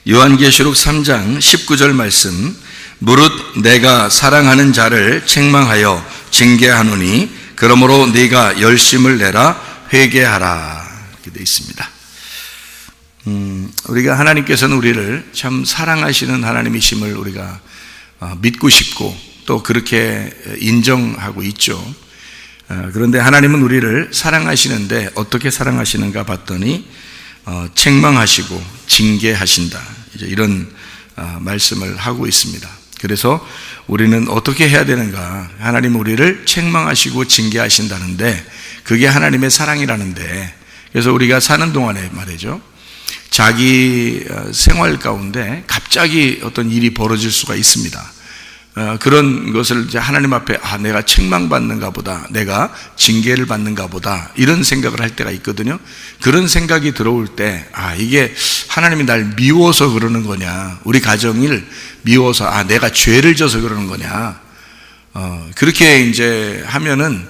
요한계시록 3장 19절 말씀, 무릇 내가 사랑하는 자를 책망하여 징계하노니 그러므로 네가 열심을 내라 회개하라, 이렇게 되어 있습니다. 우리가 하나님께서는 우리를 참 사랑하시는 하나님이심을 우리가 믿고 싶고 또 그렇게 인정하고 있죠. 그런데 하나님은 우리를 사랑하시는데 어떻게 사랑하시는가 봤더니 책망하시고 징계하신다, 이제 이런 말씀을 하고 있습니다. 그래서 우리는 어떻게 해야 되는가? 하나님 우리를 책망하시고 징계하신다는데 그게 하나님의 사랑이라는데, 그래서 우리가 사는 동안에 말이죠, 자기 생활 가운데 갑자기 어떤 일이 벌어질 수가 있습니다. 그런 것을 이제 하나님 앞에 내가 책망받는가 보다, 내가 징계를 받는가 보다, 이런 생각을 할 때가 있거든요. 그런 생각이 들어올 때 이게 하나님이 날 미워서 그러는 거냐, 우리 가정을 미워서 내가 죄를 져서 그러는 거냐, 그렇게 이제 하면은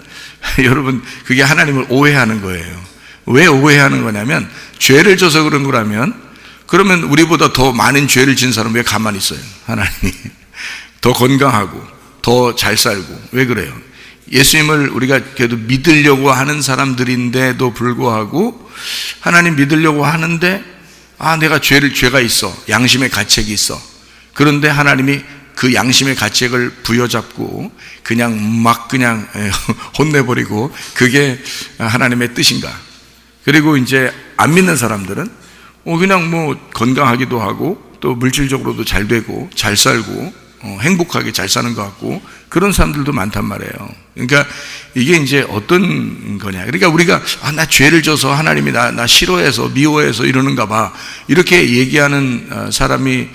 여러분 그게 하나님을 오해하는 거예요. 왜 오해하는 거냐면, 죄를 져서 그런 거라면 그러면 우리보다 더 많은 죄를 진 사람은 왜 가만히 있어요? 하나님이 더 건강하고 더 잘 살고. 왜 그래요? 예수님을 우리가 그래도 믿으려고 하는 사람들인데도 불구하고 하나님 믿으려고 하는데 내가 죄가 있어, 양심의 가책이 있어. 그런데 하나님이 그 양심의 가책을 부여잡고 그냥 혼내버리고, 그게 하나님의 뜻인가? 그리고 이제 안 믿는 사람들은 그냥 건강하기도 하고 또 물질적으로도 잘 되고 잘 살고 행복하게 잘 사는 것 같고, 그런 사람들도 많단 말이에요. 그러니까 이게 이제 어떤 거냐, 그러니까 우리가 나 죄를 져서 하나님이 나 싫어해서 미워해서 이러는가 봐, 이렇게 얘기하는 사람이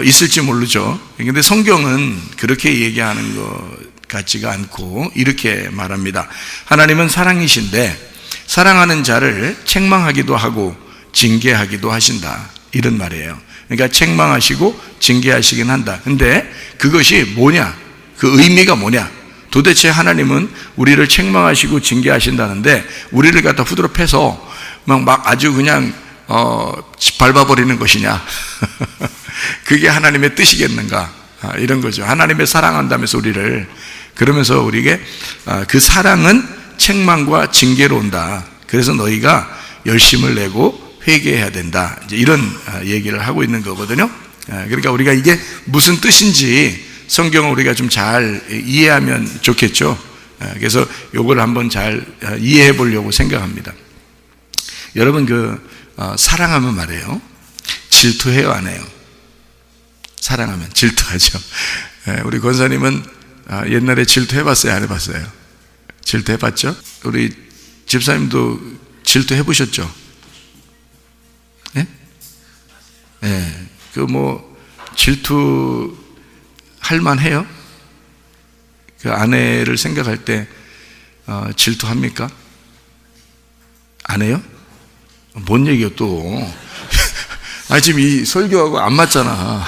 있을지 모르죠. 그런데 성경은 그렇게 얘기하는 것 같지가 않고 이렇게 말합니다. 하나님은 사랑이신데 사랑하는 자를 책망하기도 하고 징계하기도 하신다, 이런 말이에요. 그러니까 책망하시고 징계하시긴 한다. 근데 그것이 뭐냐? 그 의미가 뭐냐? 도대체 하나님은 우리를 책망하시고 징계하신다는데 우리를 갖다 후드로 패서 막 아주 그냥 밟아버리는 것이냐? 그게 하나님의 뜻이겠는가? 이런 거죠. 하나님의 사랑한다면서 우리를, 그러면서 우리에게 그 사랑은 책망과 징계로 온다. 그래서 너희가 열심을 내고 회개해야 된다, 이제 이런 얘기를 하고 있는 거거든요. 그러니까 우리가 이게 무슨 뜻인지 성경을 우리가 좀 잘 이해하면 좋겠죠. 그래서 요걸 한번 잘 이해해 보려고 생각합니다. 여러분 사랑하면 말이에요, 질투해요, 안 해요? 사랑하면 질투하죠. 우리 권사님은 옛날에 질투해봤어요, 안 해봤어요? 질투해봤죠? 우리 집사님도 질투해보셨죠? 예? 예. 질투 할만해요? 그 아내를 생각할 때 질투합니까? 안 해요? 뭔 얘기야 또? 지금 이 설교하고 안 맞잖아.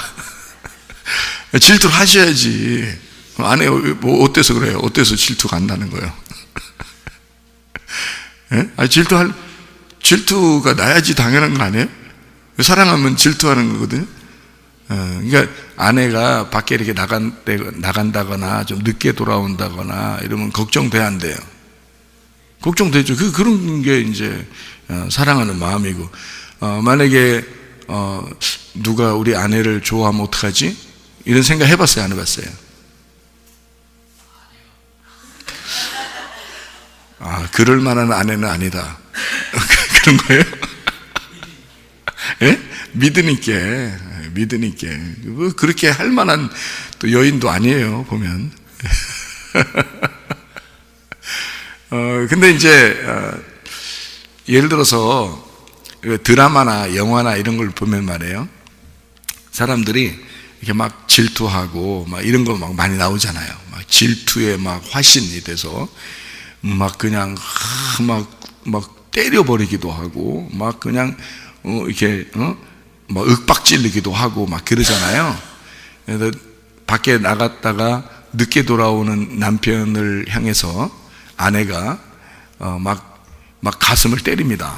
질투를 하셔야지. 아내 어때서 그래요? 어때서 질투가 안 나는 거예요? 예? 질투가 나야지 당연한 거 아니에요? 사랑하면 질투하는 거거든요. 그러니까 아내가 밖에 이렇게 나간다거나 좀 늦게 돌아온다거나 이러면 걱정돼야 안 돼요? 걱정되죠. 그런 게 이제 사랑하는 마음이고, 만약에 누가 우리 아내를 좋아하면 어떡하지? 이런 생각 해봤어요, 안 해봤어요? 그럴 만한 아내는 아니다. 그런 거예요? 예? 믿으니까. 그렇게 할 만한 또 여인도 아니에요, 보면. 근데 이제, 예를 들어서 드라마나 영화나 이런 걸 보면 말이에요, 사람들이 이렇게 막 질투하고 막 이런 거 막 많이 나오잖아요. 막 질투에 막 화신이 돼서 막 그냥 막 때려버리기도 하고 막 그냥 이렇게 막 윽박질르기도 하고 막 그러잖아요. 그래서 밖에 나갔다가 늦게 돌아오는 남편을 향해서 아내가 막 가슴을 때립니다.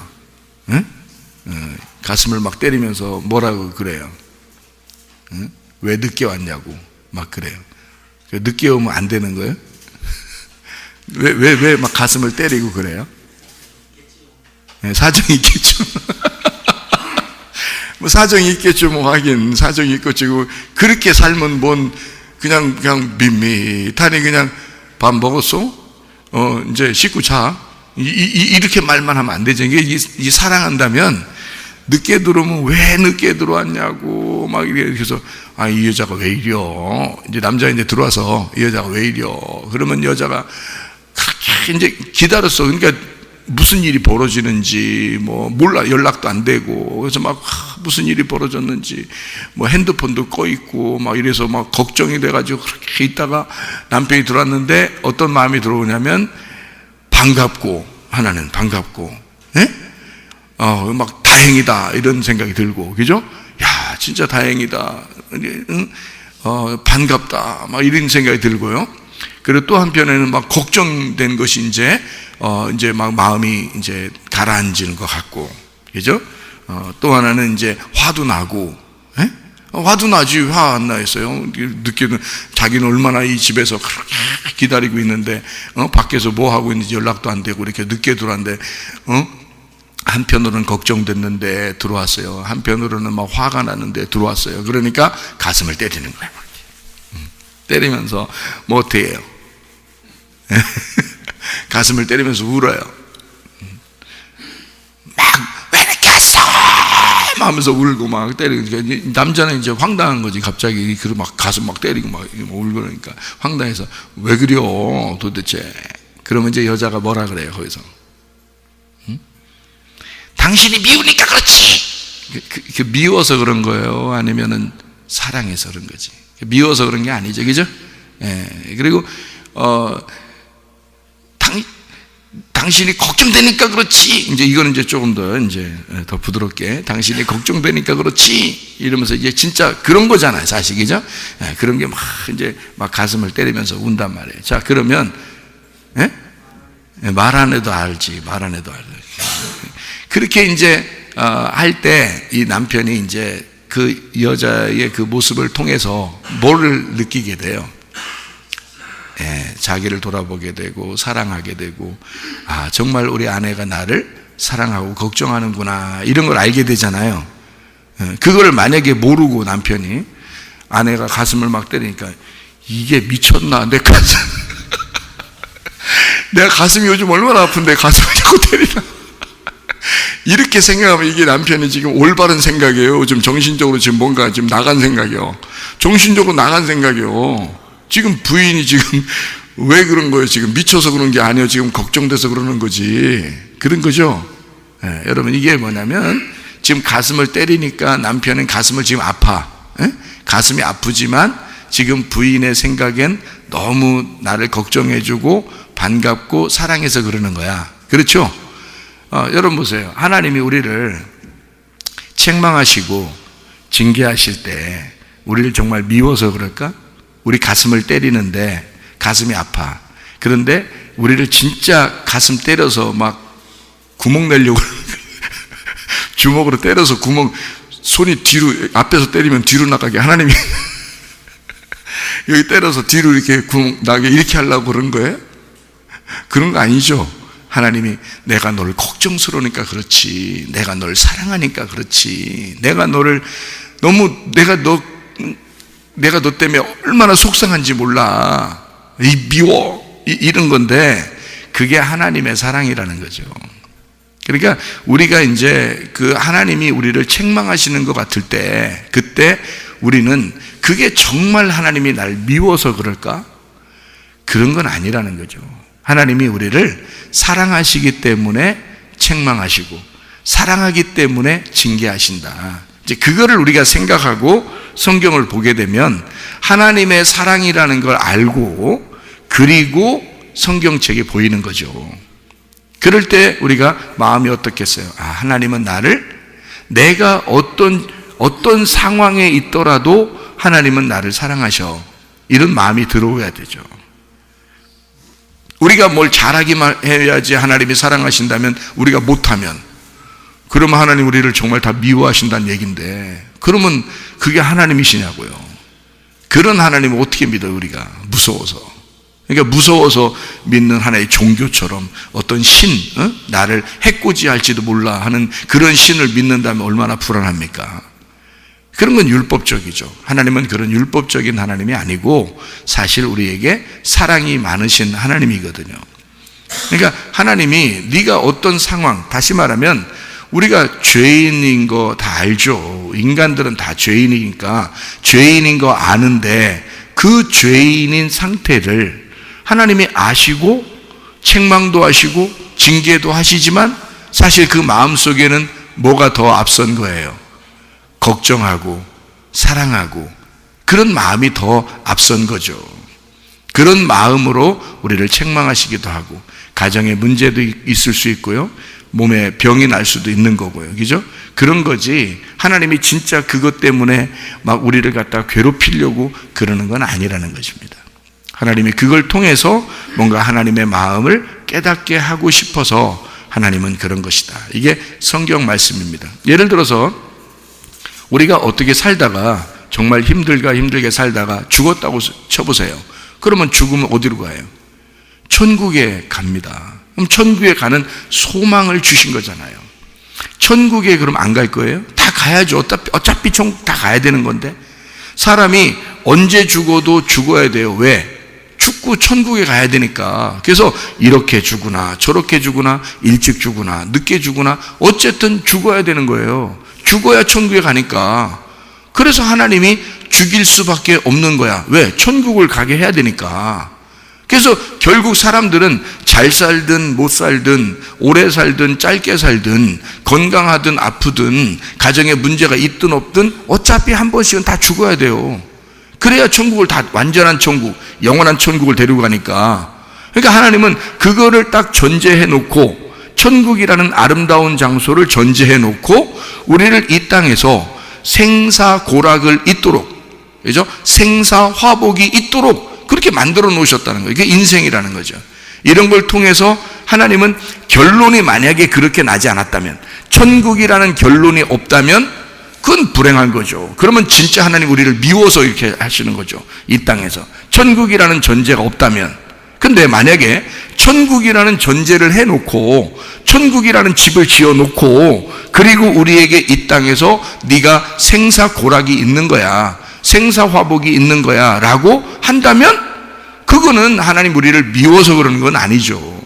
응? 가슴을 막 때리면서 뭐라고 그래요? 왜 늦게 왔냐고 막 그래요. 늦게 오면 안 되는 거예요? 왜 막 가슴을 때리고 그래요? 사정이 있겠죠. 뭐 사정이 있겠죠. 뭐 하긴 사정이 있겠죠. 그렇게 살면 그냥 밋밋하니 그냥 밥 먹었어? 이제 씻고 자. 이렇게 말만 하면 안 되죠. 이게 사랑한다면 늦게 들어오면 왜 늦게 들어왔냐고 막 이래서 이 여자가 왜 이려? 이제 남자 이제 들어와서 이 여자가 왜 이려? 그러면 여자가 그렇게 이제 기다렸어. 그러니까 무슨 일이 벌어지는지 몰라. 연락도 안 되고 그래서 막 무슨 일이 벌어졌는지 핸드폰도 꺼 있고 막 이래서 막 걱정이 돼가지고 그렇게 있다가 남편이 들어왔는데 어떤 마음이 들어오냐면 반갑고 하나는 반갑고 막 다행이다 이런 생각이 들고 그죠? 야 진짜 다행이다 반갑다 막 이런 생각이 들고요. 그리고 또 한편에는 막 걱정된 것이 이제 막 마음이 이제 가라앉는 것 같고 그죠? 또 하나는 이제 화도 나고 화도 나지 화 안 나 있어요. 늦게는 자기는 얼마나 이 집에서 그렇게 기다리고 있는데 밖에서 뭐 하고 있는지 연락도 안 되고 이렇게 늦게 들어왔는데 한편으로는 걱정됐는데 들어왔어요. 한편으로는 막 화가 나는데 들어왔어요. 그러니까 가슴을 때리는 거예요. 때리면서 뭐 어떻게 해요? 가슴을 때리면서 울어요. 막 왜 이렇게 왔어? 막 하면서 울고 막 때리고. 그러니까 남자는 이제 황당한 거지. 갑자기 막 가슴 막 때리고 막 울고 그러니까 황당해서 왜 그려 도대체? 그러면 이제 여자가 뭐라 그래요 거기서? 당신이 미우니까 그렇지. 미워서 그런 거예요? 아니면은 사랑해서 그런 거지? 미워서 그런 게 아니죠, 그죠? 그리고 당신이 걱정되니까 그렇지. 이제 이거는 이제 조금 더 부드럽게 당신이 걱정되니까 그렇지. 이러면서 이제 진짜 그런 거잖아요, 사실 그죠? 그런 게 막 이제 막 가슴을 때리면서 운단 말이에요. 자, 그러면 말 안 해도 알지, 말 안 해도 알지. 그렇게 이제 할 때 이 남편이 이제 그 여자의 그 모습을 통해서 뭐를 느끼게 돼요? 자기를 돌아보게 되고 사랑하게 되고 정말 우리 아내가 나를 사랑하고 걱정하는구나 이런 걸 알게 되잖아요. 그걸 만약에 모르고 남편이 아내가 가슴을 막 때리니까 이게 미쳤나 내 가슴 내가 가슴이 요즘 얼마나 아픈데 가슴을 자꾸 때리나 이렇게 생각하면 이게 남편이 지금 올바른 생각이에요. 좀 정신적으로 지금 뭔가 지금 나간 생각이요. 정신적으로 나간 생각이요. 지금 부인이 지금 왜 그런 거예요? 지금 미쳐서 그런 게 아니에요. 지금 걱정돼서 그러는 거지. 그런 거죠. 여러분 이게 뭐냐면 지금 가슴을 때리니까 남편은 가슴을 지금 아파. 가슴이 아프지만 지금 부인의 생각엔 너무 나를 걱정해주고 반갑고 사랑해서 그러는 거야. 그렇죠? 여러분 보세요. 하나님이 우리를 책망하시고 징계하실 때 우리를 정말 미워서 그럴까? 우리 가슴을 때리는데 가슴이 아파. 그런데 우리를 진짜 가슴 때려서 막 구멍 내려고 주먹으로 때려서 손이 뒤로 앞에서 때리면 뒤로 나가게 하나님이 여기 때려서 뒤로 이렇게 구멍 나게 이렇게 하려고 그런 거예요? 그런 거 아니죠. 하나님이 내가 너를 걱정스러우니까 그렇지, 내가 널 사랑하니까 그렇지, 내가 너를 너무 내가 너 때문에 얼마나 속상한지 몰라, 미워, 이런 건데 그게 하나님의 사랑이라는 거죠. 그러니까 우리가 이제 그 하나님이 우리를 책망하시는 것 같을 때 그때 우리는 그게 정말 하나님이 날 미워서 그럴까? 그런 건 아니라는 거죠. 하나님이 우리를 사랑하시기 때문에 책망하시고 사랑하기 때문에 징계하신다. 이제 그거를 우리가 생각하고 성경을 보게 되면 하나님의 사랑이라는 걸 알고 그리고 성경책에 보이는 거죠. 그럴 때 우리가 마음이 어떻겠어요? 하나님은 나를 내가 어떤 상황에 있더라도 하나님은 나를 사랑하셔. 이런 마음이 들어오야 되죠. 우리가 뭘 잘하기만 해야지 하나님이 사랑하신다면 우리가 못하면 그러면 하나님 우리를 정말 다 미워하신다는 얘기인데, 그러면 그게 하나님이시냐고요. 그런 하나님을 어떻게 믿어요, 우리가? 무서워서. 그러니까 무서워서 믿는 하나의 종교처럼 어떤 신, 나를 해코지할지도 몰라 하는 그런 신을 믿는다면 얼마나 불안합니까? 그런 건 율법적이죠. 하나님은 그런 율법적인 하나님이 아니고 사실 우리에게 사랑이 많으신 하나님이거든요. 그러니까 하나님이 네가 어떤 상황, 다시 말하면 우리가 죄인인 거 다 알죠. 인간들은 다 죄인이니까 죄인인 거 아는데 그 죄인인 상태를 하나님이 아시고 책망도 하시고 징계도 하시지만 사실 그 마음속에는 뭐가 더 앞선 거예요? 걱정하고 사랑하고 그런 마음이 더 앞선 거죠. 그런 마음으로 우리를 책망하시기도 하고 가정에 문제도 있을 수 있고요. 몸에 병이 날 수도 있는 거고요. 그죠? 그런 거지 하나님이 진짜 그것 때문에 막 우리를 갖다가 괴롭히려고 그러는 건 아니라는 것입니다. 하나님이 그걸 통해서 뭔가 하나님의 마음을 깨닫게 하고 싶어서 하나님은 그런 것이다. 이게 성경 말씀입니다. 예를 들어서 우리가 어떻게 살다가 정말 힘들게 살다가 죽었다고 쳐보세요. 그러면 죽으면 어디로 가요? 천국에 갑니다. 그럼 천국에 가는 소망을 주신 거잖아요. 천국에 그럼 안 갈 거예요? 다 가야죠. 어차피 천국 다 가야 되는 건데. 사람이 언제 죽어도 죽어야 돼요. 왜? 죽고 천국에 가야 되니까. 그래서 이렇게 죽으나 저렇게 죽으나 일찍 죽으나 늦게 죽으나 어쨌든 죽어야 되는 거예요. 죽어야 천국에 가니까. 그래서 하나님이 죽일 수밖에 없는 거야. 왜? 천국을 가게 해야 되니까. 그래서 결국 사람들은 잘 살든 못 살든 오래 살든 짧게 살든 건강하든 아프든 가정에 문제가 있든 없든 어차피 한 번씩은 다 죽어야 돼요. 그래야 천국을 다 완전한 천국, 영원한 천국을 데리고 가니까. 그러니까 하나님은 그거를 딱 전제해 놓고 천국이라는 아름다운 장소를 전제해 놓고 우리를 이 땅에서 생사고락을 잇도록, 그죠? 생사화복이 있도록 그렇게 만들어 놓으셨다는 거예요. 이게 인생이라는 거죠. 이런 걸 통해서 하나님은 결론이 만약에 그렇게 나지 않았다면, 천국이라는 결론이 없다면 그건 불행한 거죠. 그러면 진짜 하나님 우리를 미워서 이렇게 하시는 거죠. 이 땅에서 천국이라는 전제가 없다면. 근데 만약에 천국이라는 전제를 해놓고 천국이라는 집을 지어놓고 그리고 우리에게 이 땅에서 네가 생사고락이 있는 거야, 생사화복이 있는 거야 라고 한다면 그거는 하나님 우리를 미워서 그러는 건 아니죠.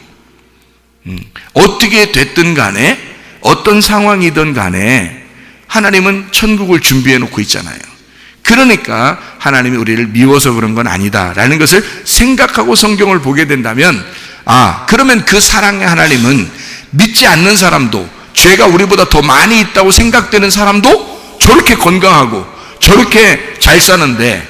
어떻게 됐든 간에 어떤 상황이든 간에 하나님은 천국을 준비해 놓고 있잖아요. 그러니까 하나님이 우리를 미워서 그런 건 아니다라는 것을 생각하고 성경을 보게 된다면, 그러면 그 사랑의 하나님은 믿지 않는 사람도, 죄가 우리보다 더 많이 있다고 생각되는 사람도 저렇게 건강하고 저렇게 잘 사는데,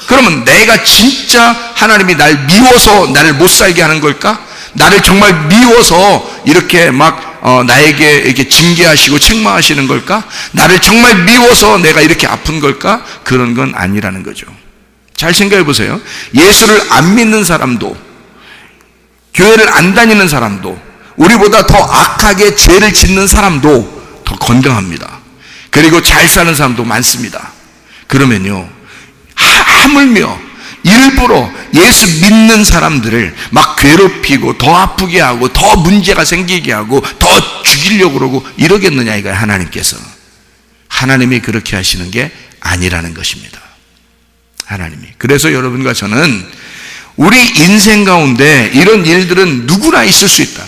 그러면 내가 진짜 하나님이 날 미워서 나를 못 살게 하는 걸까? 나를 정말 미워서 이렇게 막 나에게 이렇게 징계하시고 책망하시는 걸까? 나를 정말 미워서 내가 이렇게 아픈 걸까? 그런 건 아니라는 거죠. 잘 생각해 보세요. 예수를 안 믿는 사람도, 교회를 안 다니는 사람도, 우리보다 더 악하게 죄를 짓는 사람도 더 건강합니다. 그리고 잘 사는 사람도 많습니다. 그러면요, 하물며 일부러 예수 믿는 사람들을 막 괴롭히고 더 아프게 하고 더 문제가 생기게 하고 더 죽이려고 그러고 이러겠느냐 이거야. 하나님께서. 하나님이 그렇게 하시는 게 아니라는 것입니다. 하나님이. 그래서 여러분과 저는 우리 인생 가운데 이런 일들은 누구나 있을 수 있다.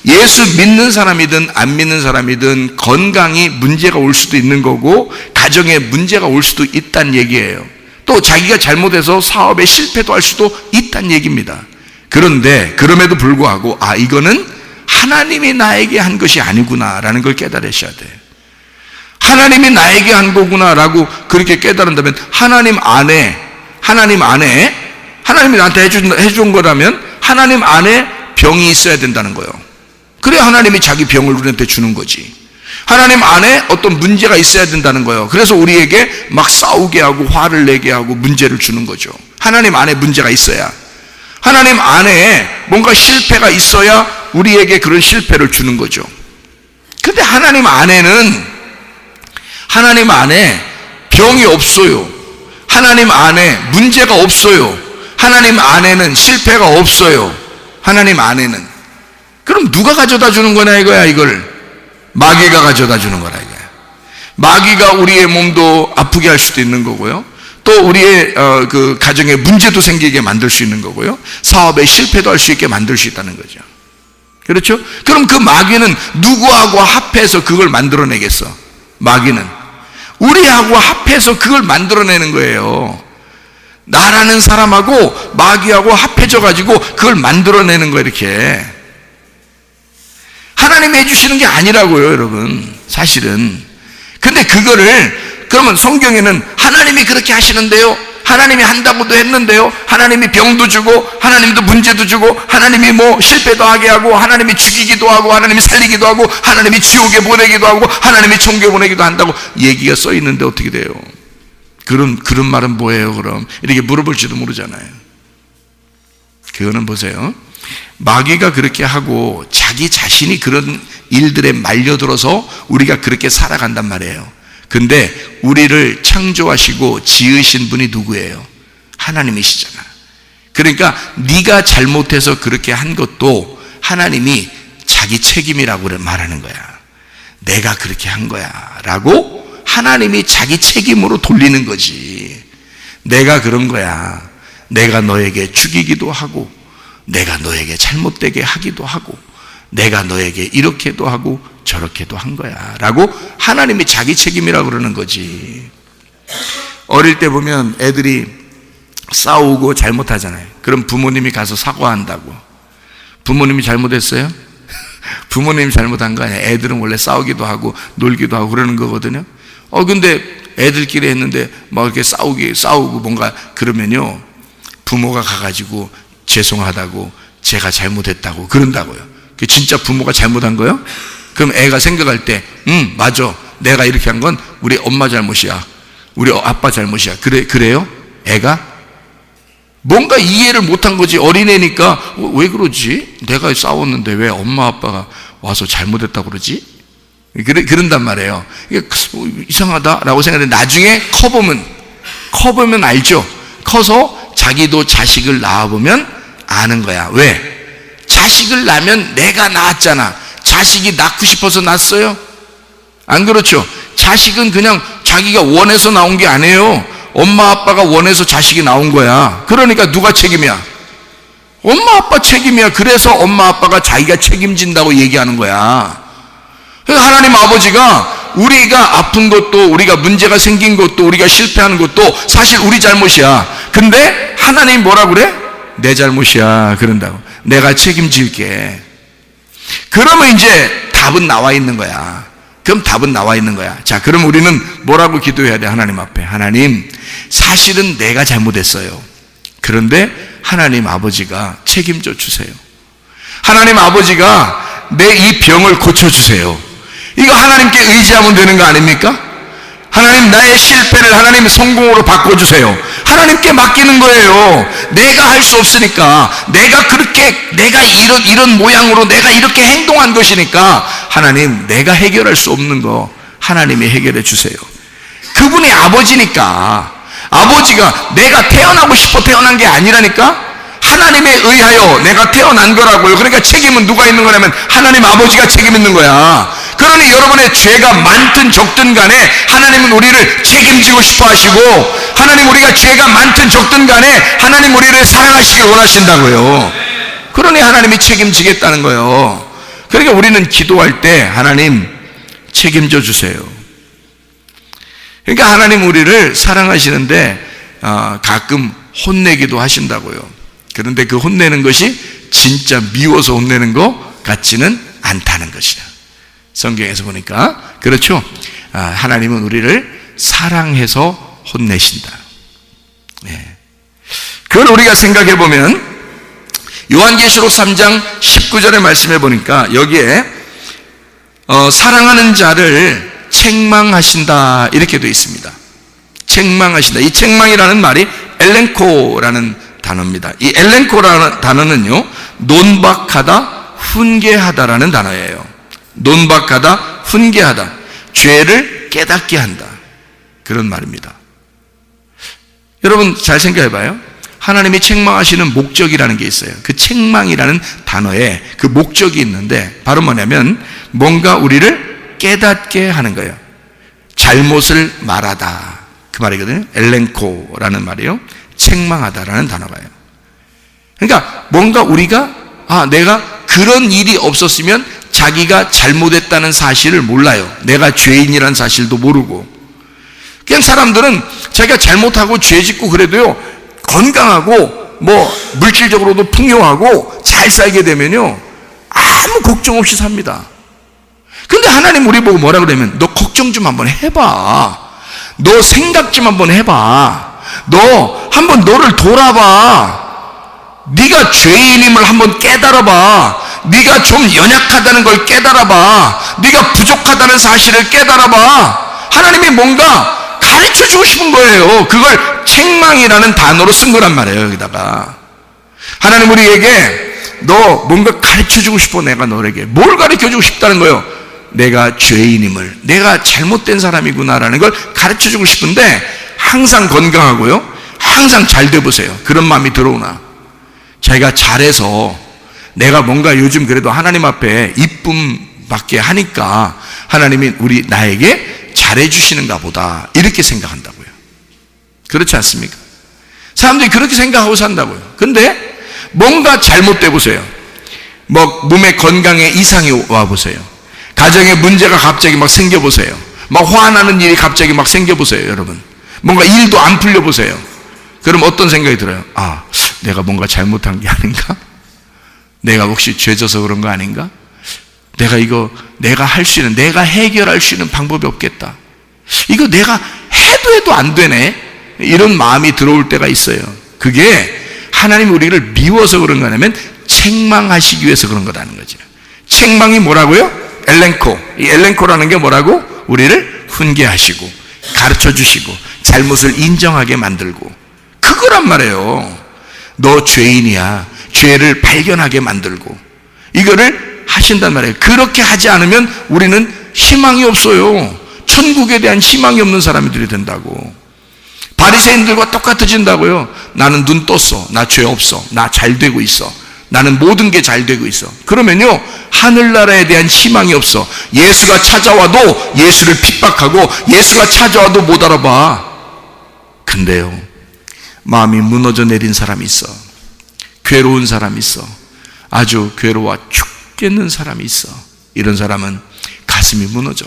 예수 믿는 사람이든 안 믿는 사람이든 건강이 문제가 올 수도 있는 거고 가정에 문제가 올 수도 있다는 얘기예요. 또 자기가 잘못해서 사업에 실패도 할 수도 있다는 얘기입니다. 그런데 그럼에도 불구하고 이거는 하나님이 나에게 한 것이 아니구나라는 걸 깨달으셔야 돼. 하나님이 나에게 한 거구나라고 그렇게 깨달은다면 하나님 안에 하나님이 나한테 해준 거라면 하나님 안에 병이 있어야 된다는 거예요. 그래야 하나님이 자기 병을 우리한테 주는 거지. 하나님 안에 어떤 문제가 있어야 된다는 거예요. 그래서 우리에게 막 싸우게 하고 화를 내게 하고 문제를 주는 거죠. 하나님 안에 문제가 있어야, 하나님 안에 뭔가 실패가 있어야 우리에게 그런 실패를 주는 거죠. 근데 하나님 안에 병이 없어요. 하나님 안에 문제가 없어요. 하나님 안에는 실패가 없어요. 하나님 안에는. 그럼 누가 가져다 주는 거냐 이거야. 이걸 마귀가 가져다 주는 거라 이거야. 마귀가 우리의 몸도 아프게 할 수도 있는 거고요, 또 우리의 그 가정에 문제도 생기게 만들 수 있는 거고요, 사업에 실패도 할 수 있게 만들 수 있다는 거죠. 그렇죠? 그럼 그 마귀는 누구하고 합해서 그걸 만들어내겠어? 마귀는 우리하고 합해서 그걸 만들어내는 거예요. 나라는 사람하고 마귀하고 합해져 가지고 그걸 만들어내는 거예요. 이렇게 하나님이 해주시는 게 아니라고요, 여러분. 사실은. 근데 그거를, 그러면 성경에는 하나님이 그렇게 하시는데요, 하나님이 한다고도 했는데요, 하나님이 병도 주고 하나님도 문제도 주고 하나님이 뭐 실패도 하게 하고 하나님이 죽이기도 하고 하나님이 살리기도 하고 하나님이 지옥에 보내기도 하고 하나님이 천국에 보내기도 한다고 얘기가 써 있는데 어떻게 돼요? 그런 말은 뭐예요 그럼? 이렇게 물어볼지도 모르잖아요. 그거는 보세요, 마귀가 그렇게 하고 자기 자신이 그런 일들에 말려들어서 우리가 그렇게 살아간단 말이에요. 근데 우리를 창조하시고 지으신 분이 누구예요? 하나님이시잖아. 그러니까 네가 잘못해서 그렇게 한 것도 하나님이 자기 책임이라고 말하는 거야. 내가 그렇게 한 거야 라고 하나님이 자기 책임으로 돌리는 거지. 내가 그런 거야. 내가 너에게 죽이기도 하고 내가 너에게 잘못되게 하기도 하고 내가 너에게 이렇게도 하고 저렇게도 한 거야 라고 하나님이 자기 책임이라고 그러는 거지. 어릴 때 보면 애들이 싸우고 잘못하잖아요. 그럼 부모님이 가서 사과한다고. 부모님이 잘못했어요? 부모님이 잘못한 거 아니야. 애들은 원래 싸우기도 하고 놀기도 하고 그러는 거거든요. 근데 애들끼리 했는데 막 이렇게 싸우고 뭔가 그러면요, 부모가 가가지고 죄송하다고 제가 잘못했다고 그런다고요. 그게 진짜 부모가 잘못한 거예요? 그럼 애가 생각할 때 맞아, 내가 이렇게 한 건 우리 엄마 잘못이야, 우리 아빠 잘못이야. 그래요? 애가 뭔가 이해를 못한 거지. 어린애니까 왜 그러지? 내가 싸웠는데 왜 엄마 아빠가 와서 잘못했다고 그러지? 그런단 말이에요. 이게 이상하다라고 생각하는데 나중에 커보면 알죠. 커서 자기도 자식을 낳아보면 아는 거야. 왜? 자식을 낳으면 내가 낳았잖아. 자식이 낳고 싶어서 낳았어요? 안 그렇죠? 자식은 그냥 자기가 원해서 나온 게 아니에요. 엄마 아빠가 원해서 자식이 나온 거야. 그러니까 누가 책임이야? 엄마 아빠 책임이야. 그래서 엄마 아빠가 자기가 책임진다고 얘기하는 거야. 그러니까 하나님 아버지가 우리가 아픈 것도, 우리가 문제가 생긴 것도, 우리가 실패하는 것도 사실 우리 잘못이야. 근데 하나님 뭐라 그래? 내 잘못이야 그런다고. 내가 책임질게. 그러면 이제 답은 나와 있는 거야. 그럼 답은 나와 있는 거야. 자, 그럼 우리는 뭐라고 기도해야 돼? 하나님 앞에. 하나님, 사실은 내가 잘못했어요. 그런데 하나님 아버지가 책임져 주세요. 하나님 아버지가 내 이 병을 고쳐주세요. 이거 하나님께 의지하면 되는 거 아닙니까? 하나님, 나의 실패를 하나님 성공으로 바꿔주세요. 하나님께 맡기는 거예요. 내가 할 수 없으니까, 내가 이런 모양으로 내가 이렇게 행동한 것이니까 하나님, 내가 해결할 수 없는 거 하나님이 해결해 주세요. 그분이 아버지니까, 아버지가 내가 태어나고 싶어 태어난 게 아니라니까, 하나님에 의하여 내가 태어난 거라고요. 그러니까 책임은 누가 있는 거냐면 하나님 아버지가 책임 있는 거야. 그러니 여러분의 죄가 많든 적든 간에 하나님은 우리를 책임지고 싶어 하시고, 하나님 우리가 죄가 많든 적든 간에 하나님 우리를 사랑하시길 원하신다고요. 그러니 하나님이 책임지겠다는 거예요. 그러니까 우리는 기도할 때 하나님 책임져 주세요. 그러니까 하나님 우리를 사랑하시는데 가끔 혼내기도 하신다고요. 그런데 그 혼내는 것이 진짜 미워서 혼내는 것 같지는 않다는 것이야. 성경에서 보니까 그렇죠. 하나님은 우리를 사랑해서 혼내신다. 네. 그걸 우리가 생각해 보면 요한계시록 3장 19절의 말씀해 보니까 여기에 사랑하는 자를 책망하신다 이렇게 되어 있습니다. 책망하신다. 이 책망이라는 말이 엘렌코라는 단어입니다. 이 엘렌코라는 단어는요, 논박하다, 훈계하다라는 단어예요. 논박하다, 훈계하다, 죄를 깨닫게 한다, 그런 말입니다. 여러분 잘 생각해봐요. 하나님이 책망하시는 목적이라는 게 있어요. 그 책망이라는 단어에 그 목적이 있는데 바로 뭐냐면 뭔가 우리를 깨닫게 하는 거예요. 잘못을 말하다, 그 말이거든요. 엘렌코라는 말이에요. 책망하다라는 단어가요. 그러니까 뭔가 우리가 내가 그런 일이 없었으면 자기가 잘못했다는 사실을 몰라요. 내가 죄인이라는 사실도 모르고. 그냥 사람들은 자기가 잘못하고 죄 짓고 그래도요, 건강하고 물질적으로도 풍요하고 잘 살게 되면요, 아무 걱정 없이 삽니다. 근데 하나님 우리 보고 뭐라 그러면, 너 걱정 좀 한번 해봐. 너 생각 좀 한번 해봐. 너 한번 너를 돌아봐. 네가 죄인임을 한번 깨달아봐. 네가 좀 연약하다는 걸 깨달아봐. 네가 부족하다는 사실을 깨달아봐. 하나님이 뭔가 가르쳐주고 싶은 거예요. 그걸 책망이라는 단어로 쓴 거란 말이에요. 여기다가 하나님 우리에게 너 뭔가 가르쳐주고 싶어. 내가 너에게 뭘 가르쳐주고 싶다는 거예요? 내가 죄인임을, 내가 잘못된 사람이구나라는 걸 가르쳐주고 싶은데, 항상 건강하고요, 항상 잘 돼 보세요. 그런 마음이 들어오나? 자기가 잘해서 내가 뭔가 요즘 그래도 하나님 앞에 이쁨 받게 하니까 하나님이 나에게 잘해주시는가 보다, 이렇게 생각한다고요. 그렇지 않습니까? 사람들이 그렇게 생각하고 산다고요. 근데 뭔가 잘못돼 보세요. 몸의 건강에 이상이 와 보세요. 가정에 문제가 갑자기 막 생겨보세요. 막 화나는 일이 갑자기 막 생겨보세요. 여러분 뭔가 일도 안 풀려보세요. 그럼 어떤 생각이 들어요? 내가 뭔가 잘못한 게 아닌가? 내가 혹시 죄져서 그런 거 아닌가? 내가 할 수 있는, 내가 해결할 수 있는 방법이 없겠다. 이거 내가 해도 안 되네, 이런 마음이 들어올 때가 있어요. 그게 하나님이 우리를 미워서 그런 거냐면 책망하시기 위해서 그런 거라는 거죠. 책망이 뭐라고요? 엘렌코. 이 엘렌코라는 게 뭐라고? 우리를 훈계하시고 가르쳐주시고 잘못을 인정하게 만들고, 그거란 말이에요. 너 죄인이야. 죄를 발견하게 만들고 이거를 하신단 말이에요. 그렇게 하지 않으면 우리는 희망이 없어요. 천국에 대한 희망이 없는 사람들이 된다고. 바리새인들과 똑같아진다고요. 나는 눈 떴어. 나 죄 없어. 나 잘 되고 있어. 나는 모든 게 잘 되고 있어. 그러면요, 하늘나라에 대한 희망이 없어. 예수가 찾아와도 예수를 핍박하고 예수가 찾아와도 못 알아봐. 근데요, 마음이 무너져 내린 사람이 있어. 괴로운 사람이 있어. 아주 괴로워 죽겠는 사람이 있어. 이런 사람은 가슴이 무너져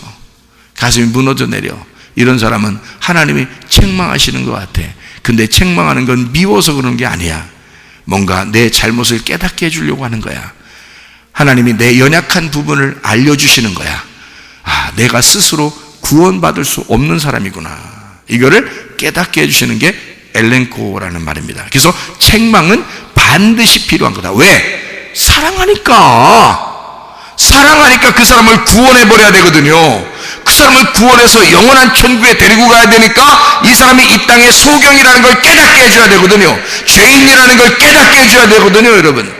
내려. 이런 사람은 하나님이 책망하시는 것 같아. 근데 책망하는 건 미워서 그런 게 아니야. 뭔가 내 잘못을 깨닫게 해주려고 하는 거야. 하나님이 내 연약한 부분을 알려주시는 거야. 내가 스스로 구원받을 수 없는 사람이구나. 이거를 깨닫게 해주시는 게 엘렌코라는 말입니다. 그래서 책망은 반드시 필요한 거다. 왜? 사랑하니까 그 사람을 구원해버려야 되거든요. 그 사람을 구원해서 영원한 천국에 데리고 가야 되니까 이 사람이 이 땅의 소경이라는 걸 깨닫게 해줘야 되거든요. 죄인이라는 걸 깨닫게 해줘야 되거든요, 여러분.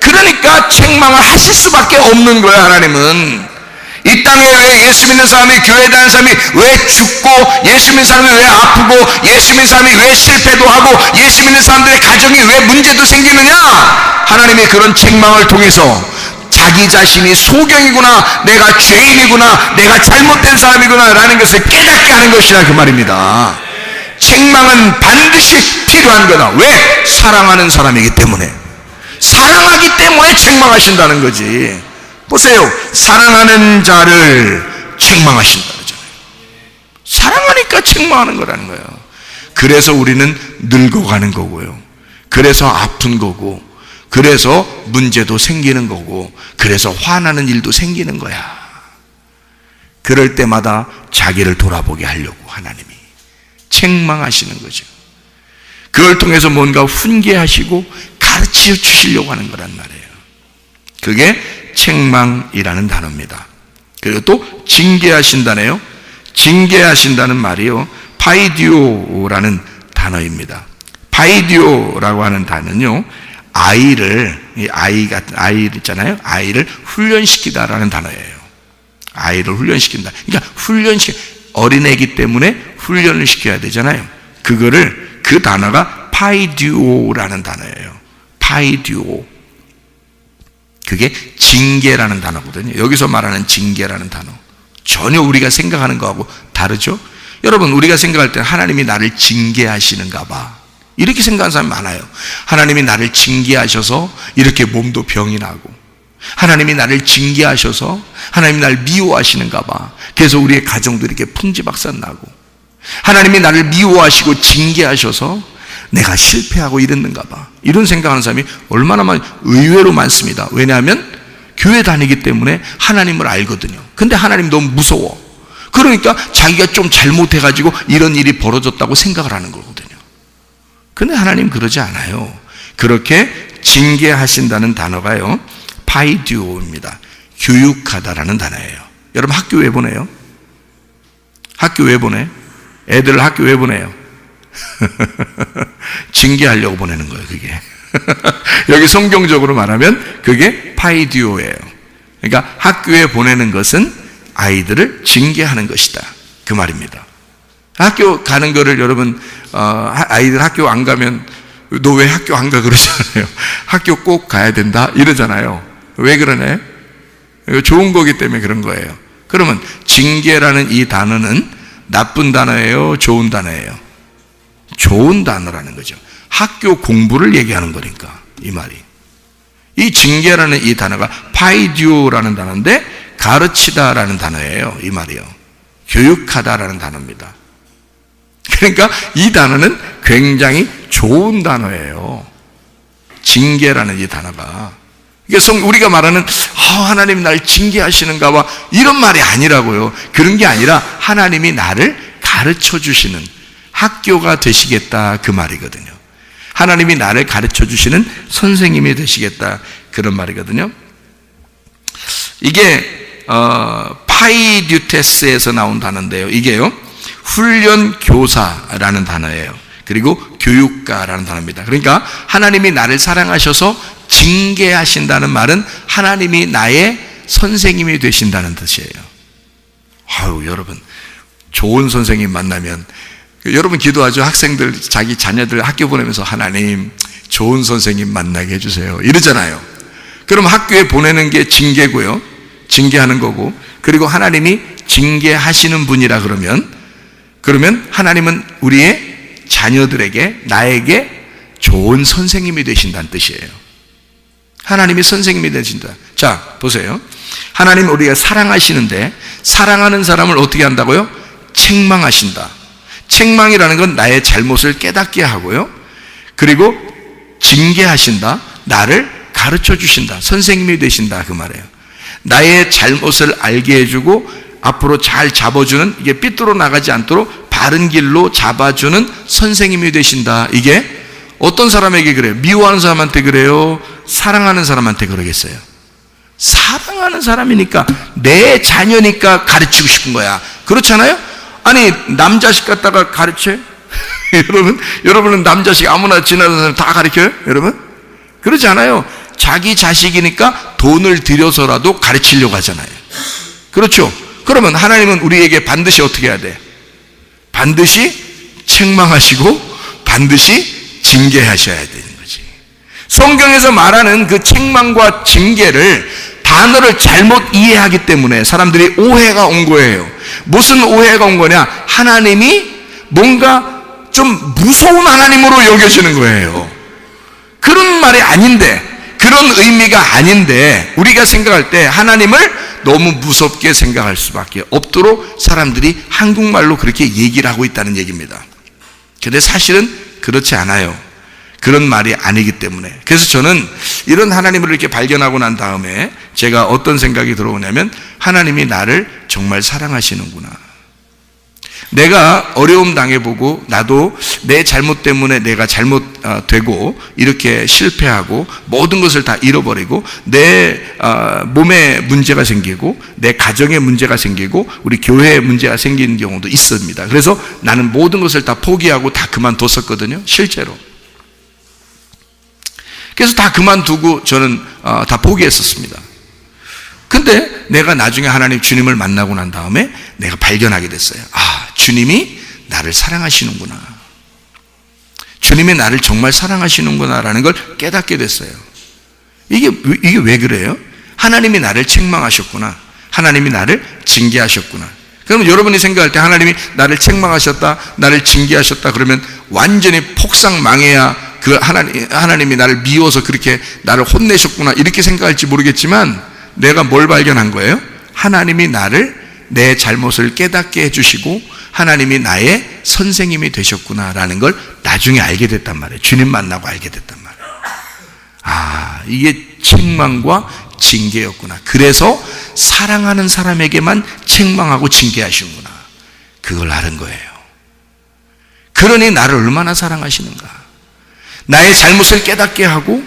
그러니까 책망을 하실 수밖에 없는 거예요. 하나님은 이 땅에 왜 예수 믿는 사람이, 교회에 다니는 사람이 왜 죽고, 예수 믿는 사람이 왜 아프고, 예수 믿는 사람이 왜 실패도 하고, 예수 믿는 사람들의 가정이 왜 문제도 생기느냐? 하나님이 그런 책망을 통해서 자기 자신이 소경이구나, 내가 죄인이구나, 내가 잘못된 사람이구나 라는 것을 깨닫게 하는 것이라, 그 말입니다. 책망은 반드시 필요한 거다. 왜? 사랑하는 사람이기 때문에. 사랑하기 때문에 책망하신다는 거지. 보세요, 사랑하는 자를 책망하신다 그러잖아요. 사랑하니까 책망하는 거라는 거예요. 그래서 우리는 늙어가는 거고요, 그래서 아픈 거고, 그래서 문제도 생기는 거고, 그래서 화나는 일도 생기는 거야. 그럴 때마다 자기를 돌아보게 하려고 하나님이 책망하시는 거죠. 그걸 통해서 뭔가 훈계하시고 가르쳐 주시려고 하는 거란 말이에요. 그게 책망이라는 단어입니다. 그리고 또 징계하신다네요. 징계하신다는 말이요, 파이디오라는 단어입니다. 파이디오라고 하는 단어는요, 아이 있잖아요. 아이를 훈련시키다라는 단어예요. 아이를 훈련시킨다. 그러니까 어린애기 때문에 훈련을 시켜야 되잖아요. 그 단어가 파이듀오라는 단어예요. 파이듀오. 그게 징계라는 단어거든요. 여기서 말하는 징계라는 단어. 전혀 우리가 생각하는 거하고 다르죠? 여러분, 우리가 생각할 때 하나님이 나를 징계하시는가 봐. 이렇게 생각하는 사람이 많아요. 하나님이 나를 징계하셔서 이렇게 몸도 병이 나고, 하나님이 나를 징계하셔서 하나님이 나를 미워하시는가 봐. 그래서 우리의 가정도 이렇게 풍지박산 나고, 하나님이 나를 미워하시고 징계하셔서 내가 실패하고 이랬는가 봐. 이런 생각하는 사람이 얼마나 의외로 많습니다. 왜냐하면 교회 다니기 때문에 하나님을 알거든요. 근데 하나님 너무 무서워. 그러니까 자기가 좀 잘못해가지고 이런 일이 벌어졌다고 생각을 하는 거거든요. 근데 하나님 그러지 않아요. 그렇게 징계하신다는 단어가요, 파이듀오입니다. 교육하다라는 단어예요. 여러분, 학교 왜 보내요? 학교 왜 보내? 애들을 학교 왜 보내요? 징계하려고 보내는 거예요, 그게. 여기 성경적으로 말하면 그게 파이듀오예요. 그러니까 학교에 보내는 것은 아이들을 징계하는 것이다, 그 말입니다. 학교 가는 거를 여러분, 아이들 학교 안 가면 너 왜 학교 안 가 그러잖아요. 학교 꼭 가야 된다 이러잖아요. 왜 그러네? 이거 좋은 거기 때문에 그런 거예요. 그러면 징계라는 이 단어는 나쁜 단어예요, 좋은 단어예요? 좋은 단어라는 거죠. 학교 공부를 얘기하는 거니까, 이 말이. 이 징계라는 이 단어가 파이듀오라는 단어인데 가르치다라는 단어예요, 이 말이요. 교육하다라는 단어입니다. 그러니까 이 단어는 굉장히 좋은 단어예요. 징계라는 이 단어가. 우리가 말하는 하나님이 날 징계하시는가 봐, 이런 말이 아니라고요. 그런 게 아니라 하나님이 나를 가르쳐 주시는 학교가 되시겠다, 그 말이거든요. 하나님이 나를 가르쳐 주시는 선생님이 되시겠다, 그런 말이거든요. 이게 파이듀테스에서 나온 단어인데요, 이게요 훈련 교사라는 단어예요. 그리고 교육가라는 단어입니다. 그러니까 하나님이 나를 사랑하셔서 징계하신다는 말은 하나님이 나의 선생님이 되신다는 뜻이에요. 아유, 여러분, 좋은 선생님 만나면, 여러분 기도하죠. 학생들, 자기 자녀들 학교 보내면서 하나님 좋은 선생님 만나게 해주세요 이러잖아요. 그럼 학교에 보내는 게 징계고요, 징계하는 거고, 그리고 하나님이 징계하시는 분이라 그러면 하나님은 우리의 자녀들에게, 나에게 좋은 선생님이 되신다는 뜻이에요. 하나님이 선생님이 되신다. 자, 보세요. 하나님 우리가 사랑하시는데, 사랑하는 사람을 어떻게 한다고요? 책망하신다. 책망이라는 건 나의 잘못을 깨닫게 하고요, 그리고 징계하신다. 나를 가르쳐 주신다. 선생님이 되신다, 그 말이에요. 나의 잘못을 알게 해주고 앞으로 잘 잡아주는, 이게 삐뚤어 나가지 않도록 바른 길로 잡아주는 선생님이 되신다. 이게 어떤 사람에게 그래요? 미워하는 사람한테 그래요? 사랑하는 사람한테 그러겠어요? 사랑하는 사람이니까, 내 자녀니까 가르치고 싶은 거야. 그렇잖아요? 아니, 남자식 갖다가 가르쳐요? 여러분은 남자식 아무나 지나가는 사람 다 가르쳐요? 여러분? 그러지 않아요. 자기 자식이니까 돈을 들여서라도 가르치려고 하잖아요. 그렇죠? 그러면 하나님은 우리에게 반드시 어떻게 해야 돼? 반드시 책망하시고 반드시 징계하셔야 되는 거지. 성경에서 말하는 그 책망과 징계를, 단어를 잘못 이해하기 때문에 사람들이 오해가 온 거예요. 무슨 오해가 온 거냐? 하나님이 뭔가 좀 무서운 하나님으로 여겨지는 거예요. 그런 말이 아닌데, 그런 의미가 아닌데, 우리가 생각할 때 하나님을 너무 무섭게 생각할 수밖에 없도록 사람들이 한국말로 그렇게 얘기를 하고 있다는 얘기입니다. 근데 사실은 그렇지 않아요. 그런 말이 아니기 때문에. 그래서 저는 이런 하나님을 이렇게 발견하고 난 다음에 제가 어떤 생각이 들어오냐면, 하나님이 나를 정말 사랑하시는구나. 내가 어려움 당해보고, 나도 내 잘못 때문에 내가 잘못되고 이렇게 실패하고 모든 것을 다 잃어버리고, 내 몸에 문제가 생기고, 내 가정에 문제가 생기고, 우리 교회에 문제가 생기는 경우도 있습니다. 그래서 나는 모든 것을 다 포기하고 다 그만뒀었거든요, 실제로. 그래서 다 그만두고 저는 다 포기했었습니다. 근데 내가 나중에 하나님 주님을 만나고 난 다음에 내가 발견하게 됐어요. 아, 주님이 나를 사랑하시는구나. 주님이 나를 정말 사랑하시는구나라는 걸 깨닫게 됐어요. 이게 왜 그래요? 하나님이 나를 책망하셨구나. 하나님이 나를 징계하셨구나. 그러면 여러분이 생각할 때 하나님이 나를 책망하셨다, 나를 징계하셨다 그러면 완전히 폭삭 망해야 그 하나님이 나를 미워서 그렇게 나를 혼내셨구나 이렇게 생각할지 모르겠지만, 내가 뭘 발견한 거예요? 하나님이 나를 내 잘못을 깨닫게 해주시고 하나님이 나의 선생님이 되셨구나라는 걸 나중에 알게 됐단 말이에요. 주님 만나고 알게 됐단 말이에요. 아, 이게 책망과 징계였구나. 그래서 사랑하는 사람에게만 책망하고 징계하시는구나. 그걸 아는 거예요. 그러니 나를 얼마나 사랑하시는가. 나의 잘못을 깨닫게 하고,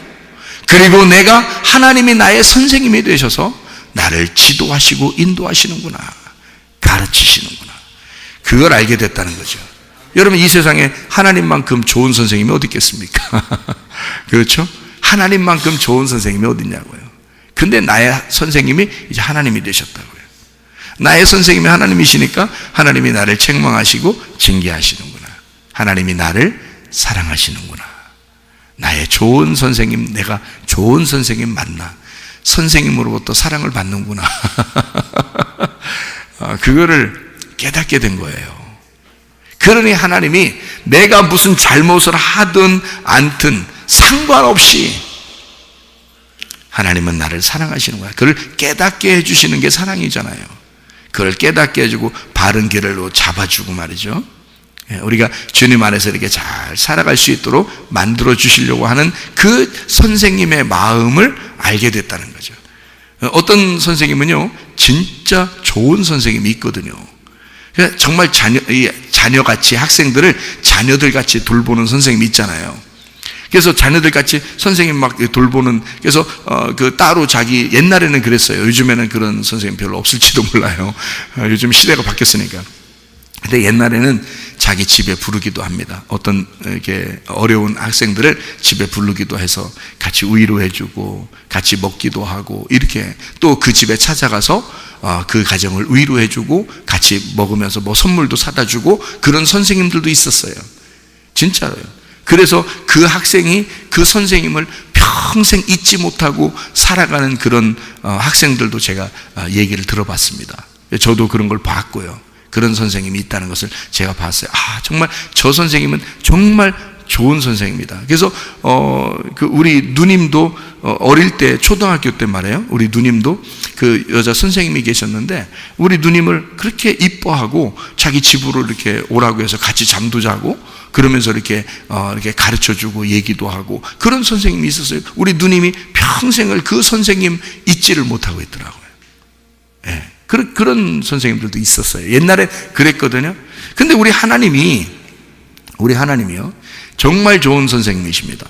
그리고 내가 하나님이 나의 선생님이 되셔서 나를 지도하시고 인도하시는구나, 가르치시는구나. 그걸 알게 됐다는 거죠. 여러분, 이 세상에 하나님만큼 좋은 선생님이 어디 있겠습니까? 그렇죠? 하나님만큼 좋은 선생님이 어디 있냐고요. 근데 나의 선생님이 이제 하나님이 되셨다고요. 나의 선생님이 하나님이시니까 하나님이 나를 책망하시고 징계하시는구나. 하나님이 나를 사랑하시는구나. 나의 좋은 선생님, 내가 좋은 선생님 만나 선생님으로부터 사랑을 받는구나. 그거를 깨닫게 된 거예요. 그러니 하나님이 내가 무슨 잘못을 하든 않든 상관없이 하나님은 나를 사랑하시는 거야. 그걸 깨닫게 해주시는 게 사랑이잖아요. 그걸 깨닫게 해주고 바른 길로 잡아주고 말이죠. 우리가 주님 안에서 이렇게 잘 살아갈 수 있도록 만들어 주시려고 하는 그 선생님의 마음을 알게 됐다는 거죠. 어떤 선생님은요, 진짜 좋은 선생님이 있거든요. 정말 자녀같이, 학생들을 자녀들같이 돌보는 선생님이 있잖아요. 그래서 자녀들같이 선생님 막 돌보는, 그래서 그 따로 자기, 옛날에는 그랬어요. 요즘에는 그런 선생님 별로 없을지도 몰라요. 요즘 시대가 바뀌었으니까. 근데 옛날에는 자기 집에 부르기도 합니다. 어떤 이렇게 어려운 학생들을 집에 부르기도 해서 같이 위로해주고 같이 먹기도 하고, 이렇게 또 그 집에 찾아가서 그 가정을 위로해주고 같이 먹으면서 뭐 선물도 사다 주고, 그런 선생님들도 있었어요. 진짜로요. 그래서 그 학생이 그 선생님을 평생 잊지 못하고 살아가는 그런 학생들도 제가 얘기를 들어봤습니다. 저도 그런 걸 봤고요. 그런 선생님이 있다는 것을 제가 봤어요. 아, 정말 저 선생님은 정말 좋은 선생님이다. 그래서 그 우리 누님도 어릴 때, 초등학교 때 말이에요. 우리 누님도 그 여자 선생님이 계셨는데, 우리 누님을 그렇게 이뻐하고 자기 집으로 이렇게 오라고 해서 같이 잠도 자고, 그러면서 이렇게 가르쳐주고 얘기도 하고, 그런 선생님이 있었어요. 우리 누님이 평생을 그 선생님 잊지를 못하고 있더라고요. 예. 그런 선생님들도 있었어요. 옛날에 그랬거든요. 근데 우리 하나님이요, 정말 좋은 선생님이십니다.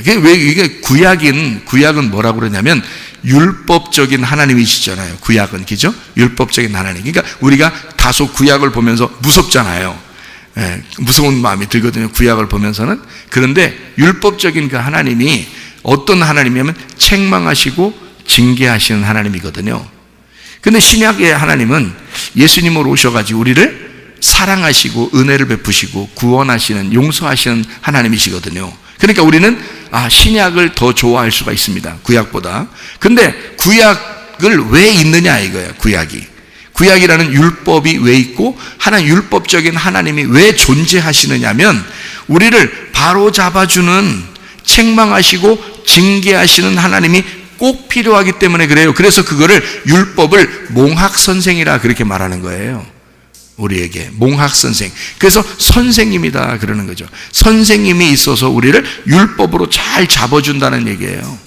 왜 이게 구약은 뭐라고 그러냐면 율법적인 하나님이시잖아요. 구약은, 그죠? 율법적인 하나님. 그러니까 우리가 다소 구약을 보면서 무섭잖아요. 예, 무서운 마음이 들거든요. 구약을 보면서는. 그런데 율법적인 그 하나님이 어떤 하나님이냐면 책망하시고 징계하시는 하나님이거든요. 근데 신약의 하나님은 예수님으로 오셔가지고 우리를 사랑하시고 은혜를 베푸시고 구원하시는, 용서하시는 하나님이시거든요. 그러니까 우리는 신약을 더 좋아할 수가 있습니다. 구약보다. 근데 구약을 왜 있느냐 이거예요. 구약이라는 율법이 왜 있고 하나님, 율법적인 하나님이 왜 존재하시느냐면 우리를 바로 잡아주는, 책망하시고 징계하시는 하나님이 꼭 필요하기 때문에 그래요. 그래서 그거를 율법을 몽학선생이라 그렇게 말하는 거예요. 우리에게 몽학선생. 그래서 선생님이다 그러는 거죠. 선생님이 있어서 우리를 율법으로 잘 잡아준다는 얘기예요.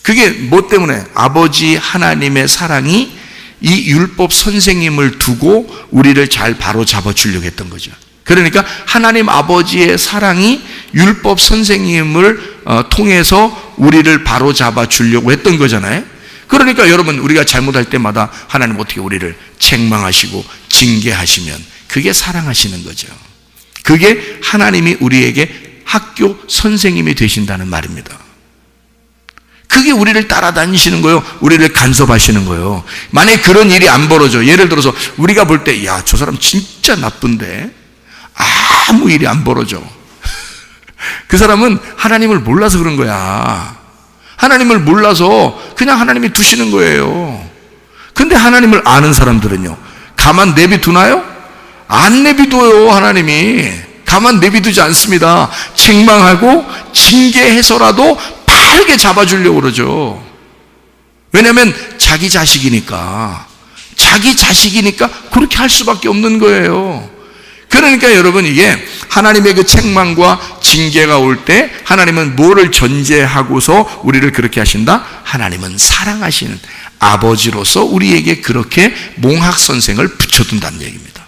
그게 뭐 때문에? 아버지 하나님의 사랑이 이 율법 선생님을 두고 우리를 잘 바로 잡아주려고 했던 거죠. 그러니까 하나님 아버지의 사랑이 율법 선생님을 통해서 우리를 바로 잡아주려고 했던 거잖아요. 그러니까 여러분, 우리가 잘못할 때마다 하나님 어떻게 우리를 책망하시고 징계하시면 그게 사랑하시는 거죠. 그게 하나님이 우리에게 학교 선생님이 되신다는 말입니다. 그 그게 우리를 따라다니시는 거예요. 우리를 간섭하시는 거예요. 만약에 그런 일이 안 벌어져. 예를 들어서 우리가 볼 때, 야, 저 사람 진짜 나쁜데 아무 일이 안 벌어져. 그 사람은 하나님을 몰라서 그런 거야. 하나님을 몰라서 그냥 하나님이 두시는 거예요. 근데 하나님을 아는 사람들은요, 가만 내비두나요? 안 내비둬요. 하나님이 가만 내비두지 않습니다. 책망하고 징계해서라도 바르게 잡아주려고 그러죠. 왜냐하면 자기 자식이니까 그렇게 할 수밖에 없는 거예요. 그러니까 여러분, 이게 하나님의 그 책망과 징계가 올 때 하나님은 뭐를 전제하고서 우리를 그렇게 하신다? 하나님은 사랑하시는 아버지로서 우리에게 그렇게 몽학선생을 붙여둔다는 얘기입니다.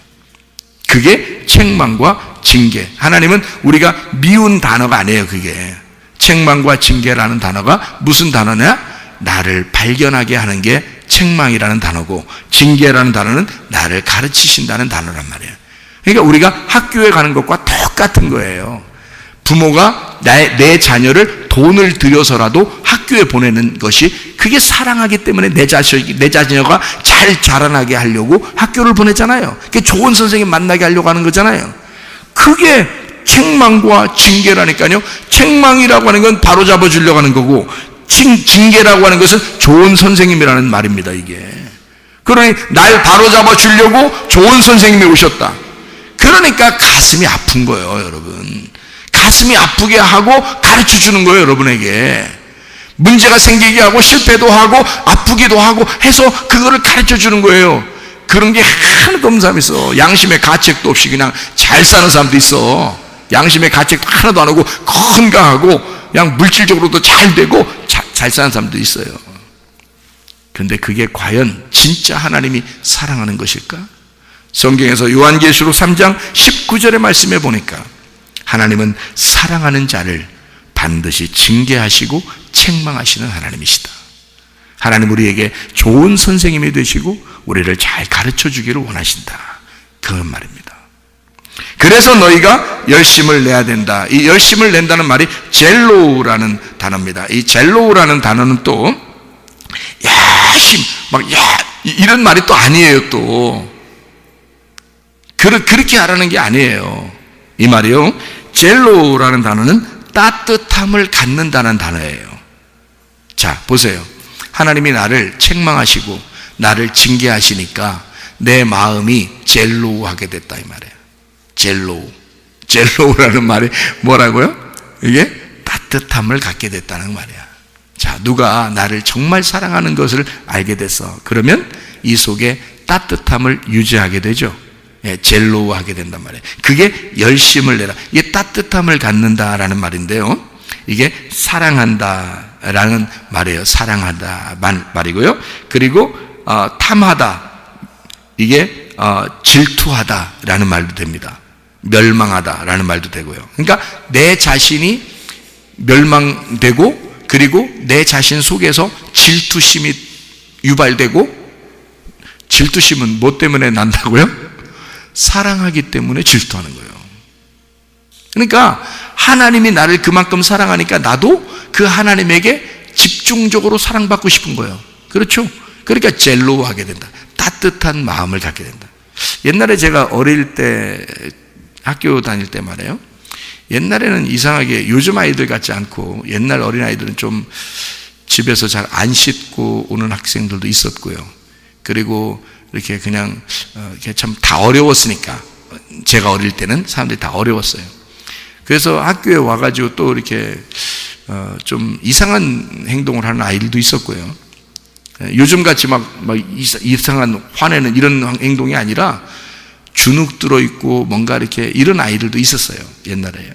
그게 책망과 징계. 하나님은 우리가 미운 단어가 아니에요. 그게 책망과 징계라는 단어가 무슨 단어냐? 나를 발견하게 하는 게 책망이라는 단어고, 징계라는 단어는 나를 가르치신다는 단어란 말이에요. 그러니까 우리가 학교에 가는 것과 똑같은 거예요. 부모가 내 자녀를 돈을 들여서라도 학교에 보내는 것이, 그게 사랑하기 때문에 내 자녀가 잘 자라나게 하려고 학교를 보내잖아요. 그게 좋은 선생님 만나게 하려고 하는 거잖아요. 그게 책망과 징계라니까요. 책망이라고 하는 건 바로잡아 주려고 하는 거고, 징계라고 하는 것은 좋은 선생님이라는 말입니다. 이게 그러니 날 바로잡아 주려고 좋은 선생님이 오셨다. 그러니까 가슴이 아픈 거예요. 여러분, 가슴이 아프게 하고 가르쳐 주는 거예요. 여러분에게 문제가 생기게 하고 실패도 하고 아프기도 하고 해서 그거를 가르쳐 주는 거예요. 그런 게 하나도 없는 사람이 있어. 양심의 가책도 없이 그냥 잘 사는 사람도 있어. 양심의 가책도 하나도 안 하고 건강하고 그냥 물질적으로도 잘 되고 잘 사는 사람도 있어요. 그런데 그게 과연 진짜 하나님이 사랑하는 것일까? 성경에서 요한계시록 3장 19절의 말씀에 보니까 하나님은 사랑하는 자를 반드시 징계하시고 책망하시는 하나님이시다. 하나님 우리에게 좋은 선생님이 되시고 우리를 잘 가르쳐 주기를 원하신다. 그런 말입니다. 그래서 너희가 열심을 내야 된다. 이 열심을 낸다는 말이 젤로우라는 단어입니다. 이 젤로우라는 단어는 또 야심 이런 말이 또 아니에요. 또 그렇게 하라는 게 아니에요. 이 말이요, 젤로우라는 단어는 따뜻함을 갖는다는 단어예요. 자, 보세요. 하나님이 나를 책망하시고 나를 징계하시니까 내 마음이 젤로우하게 됐다, 이 말이에요. 젤로우라는 말이 뭐라고요? 이게 따뜻함을 갖게 됐다는 말이야. 자, 누가 나를 정말 사랑하는 것을 알게 됐어. 그러면 이 속에 따뜻함을 유지하게 되죠. 예, 젤로우하게 된단 말이에요. 그게 열심을 내라. 이게 따뜻함을 갖는다라는 말인데요. 이게 사랑한다라는 말이에요. 사랑하다 말이고요. 그리고 탐하다, 이게 질투하다라는 말도 됩니다. 멸망하다라는 말도 되고요. 그러니까 내 자신이 멸망되고, 그리고 내 자신 속에서 질투심이 유발되고, 질투심은 뭐 때문에 난다고요? 사랑하기 때문에 질투하는 거예요. 그러니까 하나님이 나를 그만큼 사랑하니까 나도 그 하나님에게 집중적으로 사랑받고 싶은 거예요. 그렇죠? 그러니까 젤로우하게 된다. 따뜻한 마음을 갖게 된다. 옛날에 제가 어릴 때 학교 다닐 때 말이에요, 옛날에는 이상하게 요즘 아이들 같지 않고 옛날 어린아이들은 좀 집에서 잘 안 씻고 오는 학생들도 있었고요. 그리고 이렇게 그냥 참 다 어려웠으니까, 제가 어릴 때는 사람들이 다 어려웠어요. 그래서 학교에 와가지고 또 이렇게 좀 이상한 행동을 하는 아이들도 있었고요. 요즘같이 막 이상한 화내는 이런 행동이 아니라 주눅 들어있고 뭔가 이렇게 이런 아이들도 있었어요, 옛날에요.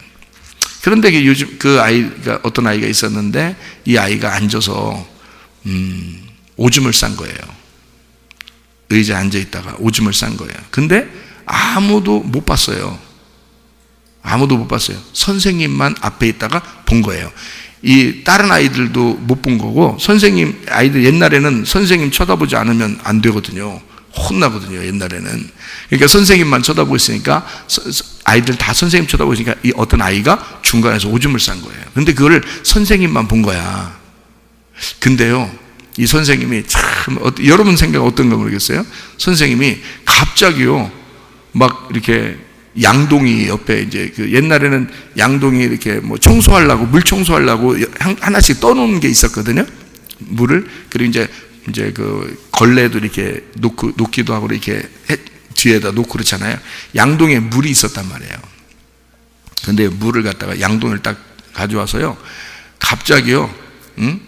그런데 요즘 그 아이가, 어떤 아이가 있었는데 이 아이가 앉아서 오줌을 싼 거예요. 의자에 앉아있다가 오줌을 싼 거예요. 근데 아무도 못 봤어요. 아무도 못 봤어요. 선생님만 앞에 있다가 본 거예요. 이 다른 아이들도 못 본 거고, 선생님, 아이들 옛날에는 선생님 쳐다보지 않으면 안 되거든요. 혼나거든요, 옛날에는. 그러니까 선생님만 쳐다보고 있으니까 아이들 다 선생님 쳐다보고 있으니까 이 어떤 아이가 중간에서 오줌을 싼 거예요. 근데 그거를 선생님만 본 거야. 근데요, 이 선생님이 참, 여러분 생각 어떤가 모르겠어요? 선생님이 갑자기요, 막 이렇게 양동이 옆에 이제 그 옛날에는 양동이 이렇게 뭐 청소하려고, 물 청소하려고 하나씩 떠놓은 게 있었거든요. 물을. 그리고 이제 그 걸레도 이렇게 놓기도 하고 이렇게 뒤에다 놓고 그렇잖아요. 양동에 물이 있었단 말이에요. 근데 물을 갖다가 양동이를 딱 가져와서요, 갑자기요, 응?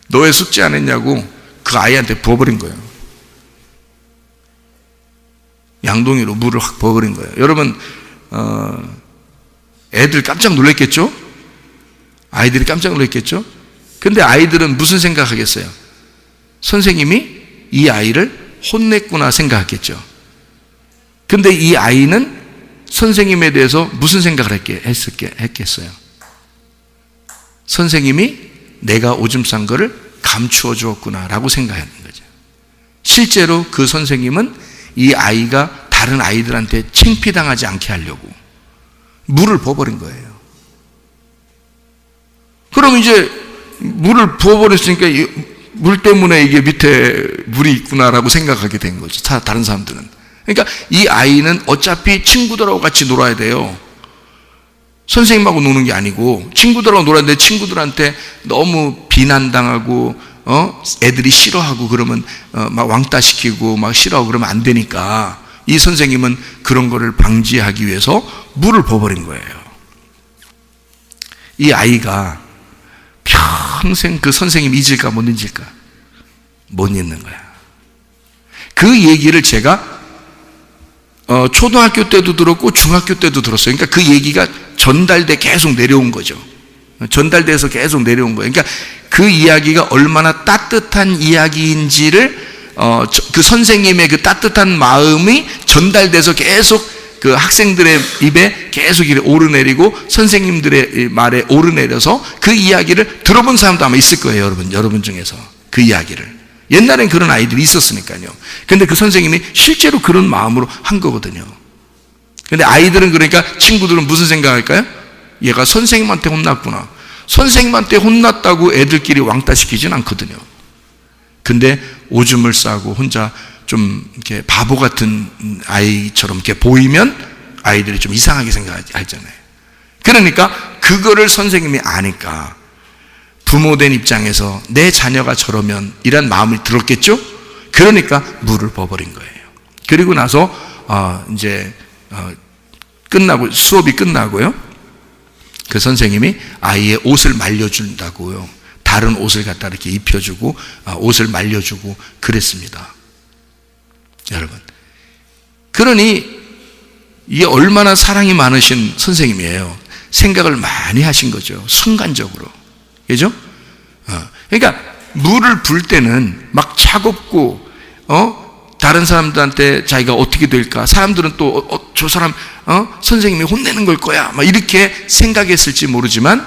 너 왜 숙제 안 했냐고 그 아이한테 부어버린 거예요. 양동이로 물을 확 부어버린 거예요. 여러분, 애들 깜짝 놀랐겠죠? 아이들이 깜짝 놀랐겠죠? 근데 아이들은 무슨 생각하겠어요? 선생님이 이 아이를 혼냈구나 생각했겠죠. 근데 이 아이는 선생님에 대해서 무슨 생각을 했겠어요? 선생님이 내가 오줌 싼 거를 감추어 주었구나 라고 생각하는 거죠. 실제로 그 선생님은 이 아이가 다른 아이들한테 창피당하지 않게 하려고 물을 부어버린 거예요. 그럼 이제 물을 부어버렸으니까 물 때문에 이게 밑에 물이 있구나라고 생각하게 된 거죠. 다른 사람들은. 그러니까 이 아이는 어차피 친구들하고 같이 놀아야 돼요. 선생님하고 노는 게 아니고 친구들하고 놀았는데 친구들한테 너무 비난당하고 애들이 싫어하고 그러면 막 왕따시키고 막 싫어하고 그러면 안 되니까 이 선생님은 그런 거를 방지하기 위해서 물을 부어버린 거예요. 이 아이가 평생 그 선생님 잊을까 못 잊을까? 못 잊는 거야. 그 얘기를 제가 초등학교 때도 들었고 중학교 때도 들었어요. 그러니까 그 얘기가 전달돼 계속 내려온 거죠. 전달돼서 계속 내려온 거예요. 그러니까 그 이야기가 얼마나 따뜻한 이야기인지를 그 선생님의 그 따뜻한 마음이 전달돼서 계속 그 학생들의 입에 계속 오르내리고 선생님들의 말에 오르내려서 그 이야기를 들어본 사람도 아마 있을 거예요. 여러분 중에서 그 이야기를. 옛날엔 그런 아이들이 있었으니까요. 근데 그 선생님이 실제로 그런 마음으로 한 거거든요. 근데 아이들은, 그러니까 친구들은 무슨 생각할까요? 얘가 선생님한테 혼났구나. 선생님한테 혼났다고 애들끼리 왕따시키진 않거든요. 근데 오줌을 싸고 혼자 좀 이렇게 바보 같은 아이처럼 이렇게 보이면 아이들이 좀 이상하게 생각하잖아요. 그러니까 그거를 선생님이 아니까 부모된 입장에서 내 자녀가 저러면 이란 마음이 들었겠죠? 그러니까 물을 부어버린 거예요. 그리고 나서 이제 끝나고 수업이 끝나고요, 그 선생님이 아이의 옷을 말려준다고요. 다른 옷을 갖다 이렇게 입혀주고 옷을 말려주고 그랬습니다. 여러분, 그러니 이게 얼마나 사랑이 많으신 선생님이에요. 생각을 많이 하신 거죠. 순간적으로. 그죠? 그러니까 물을 불 때는 막 차갑고 다른 사람들한테 자기가 어떻게 될까, 사람들은 또 저 사람 선생님이 혼내는 걸 거야 막 이렇게 생각했을지 모르지만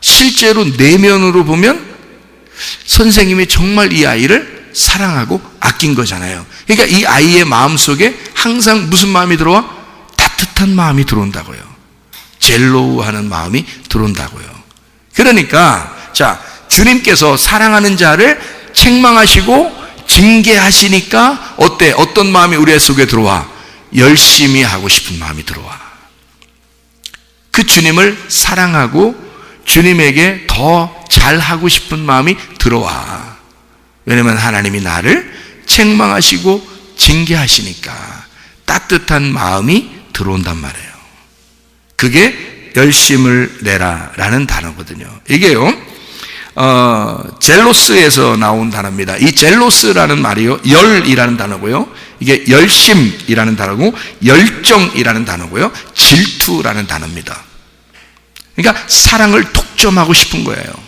실제로 내면으로 보면 선생님이 정말 이 아이를 사랑하고 아낀 거잖아요. 그러니까 이 아이의 마음속에 항상 무슨 마음이 들어와? 따뜻한 마음이 들어온다고요. 젤로우하는 마음이 들어온다고요. 그러니까 자, 주님께서 사랑하는 자를 책망하시고 징계하시니까 어때? 어떤 마음이 우리 속에 들어와? 열심히 하고 싶은 마음이 들어와. 그 주님을 사랑하고 주님에게 더 잘하고 싶은 마음이 들어와. 왜냐하면 하나님이 나를 책망하시고 징계하시니까 따뜻한 마음이 들어온단 말이에요. 그게 열심을 내라 라는 단어거든요. 이게요, 젤로스에서 나온 단어입니다. 이 젤로스라는 말이요, 열이라는 단어고요, 이게 열심이라는 단어고, 열정이라는 단어고요, 질투라는 단어입니다. 그러니까 사랑을 독점하고 싶은 거예요.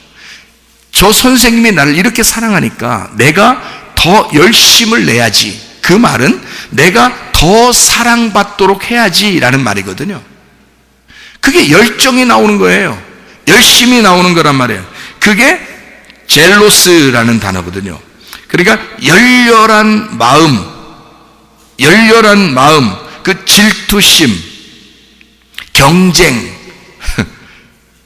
저 선생님이 나를 이렇게 사랑하니까 내가 더 열심을 내야지. 그 말은 내가 더 사랑받도록 해야지 라는 말이거든요. 그게 열정이 나오는 거예요. 열심히 나오는 거란 말이에요. 그게 젤로스라는 단어거든요. 그러니까 열렬한 마음, 그 질투심, 경쟁.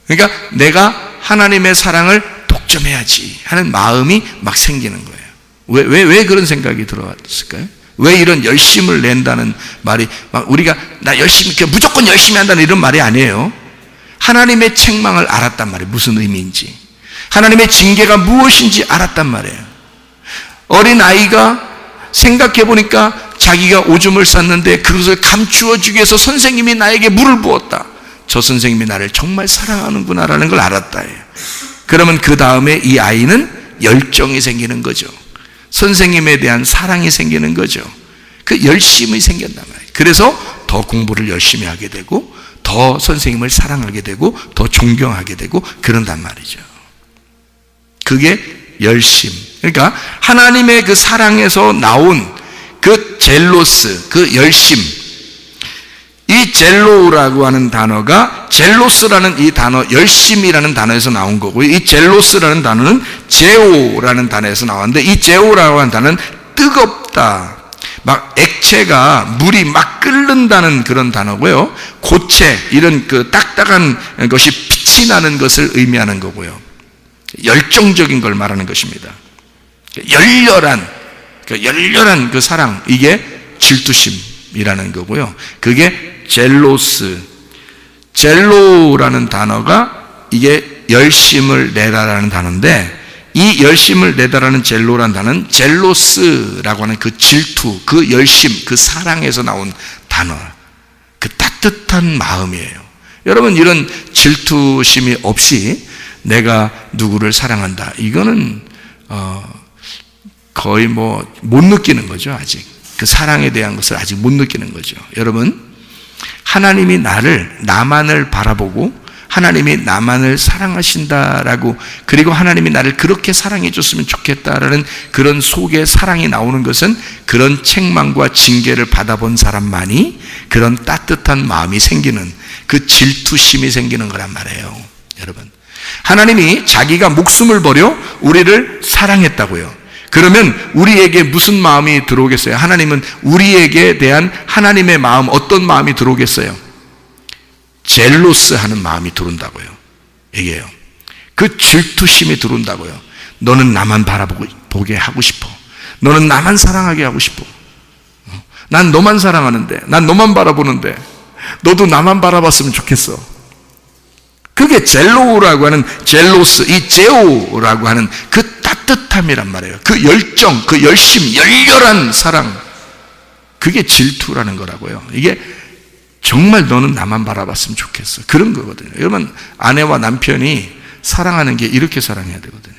그러니까 내가 하나님의 사랑을 독점해야지 하는 마음이 막 생기는 거예요. 왜 그런 생각이 들어왔을까요? 왜 이런 열심을 낸다는 말이 막 우리가 나 열심히 무조건 열심히 한다는 이런 말이 아니에요. 하나님의 책망을 알았단 말이에요. 무슨 의미인지, 하나님의 징계가 무엇인지 알았단 말이에요. 어린 아이가 생각해 보니까 자기가 오줌을 쌌는데 그것을 감추어 주기 위해서 선생님이 나에게 물을 부었다. 저 선생님이 나를 정말 사랑하는구나라는 걸 알았다. 그러면 그 다음에 이 아이는 열정이 생기는 거죠. 선생님에 대한 사랑이 생기는 거죠. 그 열심이 생긴단 말이에요. 그래서 더 공부를 열심히 하게 되고 더 선생님을 사랑하게 되고 더 존경하게 되고 그런단 말이죠. 그게 열심. 그러니까 하나님의 그 사랑에서 나온 그 젤로스, 그 열심. 이 젤로라고 하는 단어가 젤로스라는 이 단어, 열심이라는 단어에서 나온 거고요. 이 젤로스라는 단어는 제오라는 단어에서 나왔는데, 이 제오라고 하는 단어는 뜨겁다, 막 액체가 물이 막 끓는다는 그런 단어고요. 고체, 이런 그 딱딱한 것이 빛이 나는 것을 의미하는 거고요. 열정적인 걸 말하는 것입니다. 열렬한 그 사랑, 이게 질투심이라는 거고요. 그게 젤로라는 단어가 이게 열심을 내라라는 단어인데, 이 열심을 내다라는 젤로라는 단어는 젤로스라고 하는 그 질투, 그 열심, 그 사랑에서 나온 단어, 그 따뜻한 마음이에요. 여러분, 이런 질투심이 없이 내가 누구를 사랑한다, 이거는 거의 못 느끼는 거죠. 아직 그 사랑에 대한 것을 아직 못 느끼는 거죠. 여러분, 하나님이 나만을 바라보고 하나님이 나만을 사랑하신다라고, 그리고 하나님이 나를 그렇게 사랑해 줬으면 좋겠다라는 그런 속에 사랑이 나오는 것은 그런 책망과 징계를 받아본 사람만이 그런 따뜻한 마음이 생기는, 그 질투심이 생기는 거란 말이에요. 여러분, 하나님이 자기가 목숨을 버려 우리를 사랑했다고요. 그러면 우리에게 무슨 마음이 들어오겠어요? 하나님은 우리에게 대한 하나님의 마음, 어떤 마음이 들어오겠어요? 젤로스 하는 마음이 들어온다고요. 얘기해요. 그 질투심이 들어온다고요. 너는 나만 바라보게 하고 싶어. 너는 나만 사랑하게 하고 싶어. 난 너만 사랑하는데, 난 너만 바라보는데 너도 나만 바라봤으면 좋겠어. 그게 젤로라고 하는, 젤로스, 이 제오라고 하는 그 따뜻함이란 말이에요. 그 열정, 그 열심, 열렬한 사랑, 그게 질투라는 거라고요. 이게 정말 너는 나만 바라봤으면 좋겠어, 그런 거거든요. 여러분, 아내와 남편이 사랑하는 게 이렇게 사랑해야 되거든요.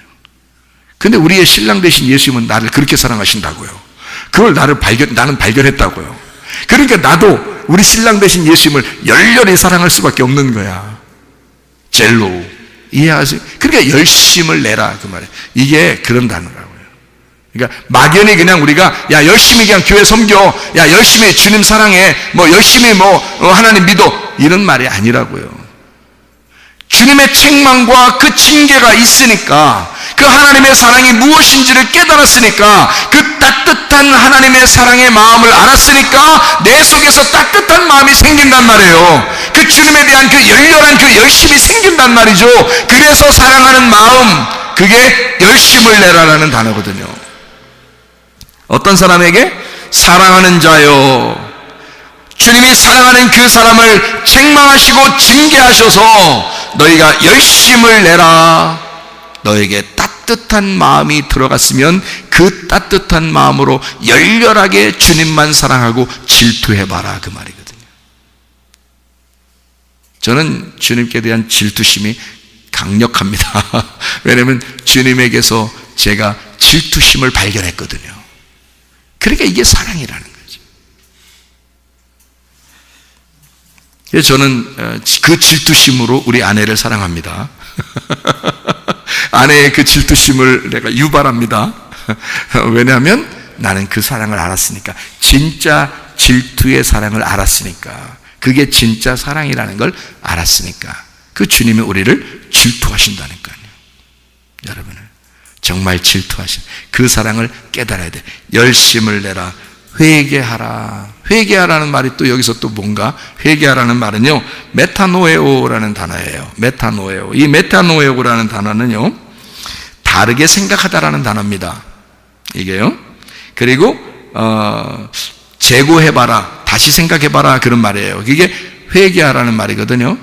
근데 우리의 신랑 되신 예수님은 나를 그렇게 사랑하신다고요. 그걸 나는 발견했다고요. 그러니까 나도 우리 신랑 되신 예수님을 열렬히 사랑할 수밖에 없는 거야. 젤로, 이해하세요? 그러니까 열심을 내라, 그 말이에요. 이게 그런 단어라고요. 그러니까 막연히 그냥 우리가 야 열심히 그냥 교회 섬겨, 야 열심히 주님 사랑해, 뭐 열심히 하나님 믿어, 이런 말이 아니라고요. 주님의 책망과 그 징계가 있으니까, 그 하나님의 사랑이 무엇인지를 깨달았으니까, 그 따뜻한 하나님의 사랑의 마음을 알았으니까 내 속에서 따뜻한 마음이 생긴단 말이에요. 그 주님에 대한 그 열렬한 그 열심이 생긴단 말이죠. 그래서 사랑하는 마음, 그게 열심을 내라라는 단어거든요. 어떤 사람에게? 사랑하는 자요, 주님이 사랑하는 그 사람을 책망하시고 징계하셔서 너희가 열심을 내라. 너에게 따뜻한 마음이 들어갔으면 그 따뜻한 마음으로 열렬하게 주님만 사랑하고 질투해봐라, 그 말이거든요. 저는 주님께 대한 질투심이 강력합니다. 왜냐하면 주님에게서 제가 질투심을 발견했거든요. 그러니까 이게 사랑이라는 거죠. 저는 그 질투심으로 우리 아내를 사랑합니다. 아내의 그 질투심을 내가 유발합니다. 왜냐하면 나는 그 사랑을 알았으니까, 진짜 질투의 사랑을 알았으니까, 그게 진짜 사랑이라는 걸 알았으니까, 그 주님이 우리를 질투하신다니까요. 여러분을 정말 질투하신 그 사랑을 깨달아야 돼. 열심을 내라, 회개하라. 회개하라는 말이 또 여기서 또 뭔가, 회개하라는 말은요, 메타노에오라는 단어예요. 메타노에오. 이 메타노에오라는 단어는요, 바르게 생각하다라는 단어입니다. 이게요. 그리고 재고해봐라, 다시 생각해봐라, 그런 말이에요. 이게 회개하라는 말이거든요.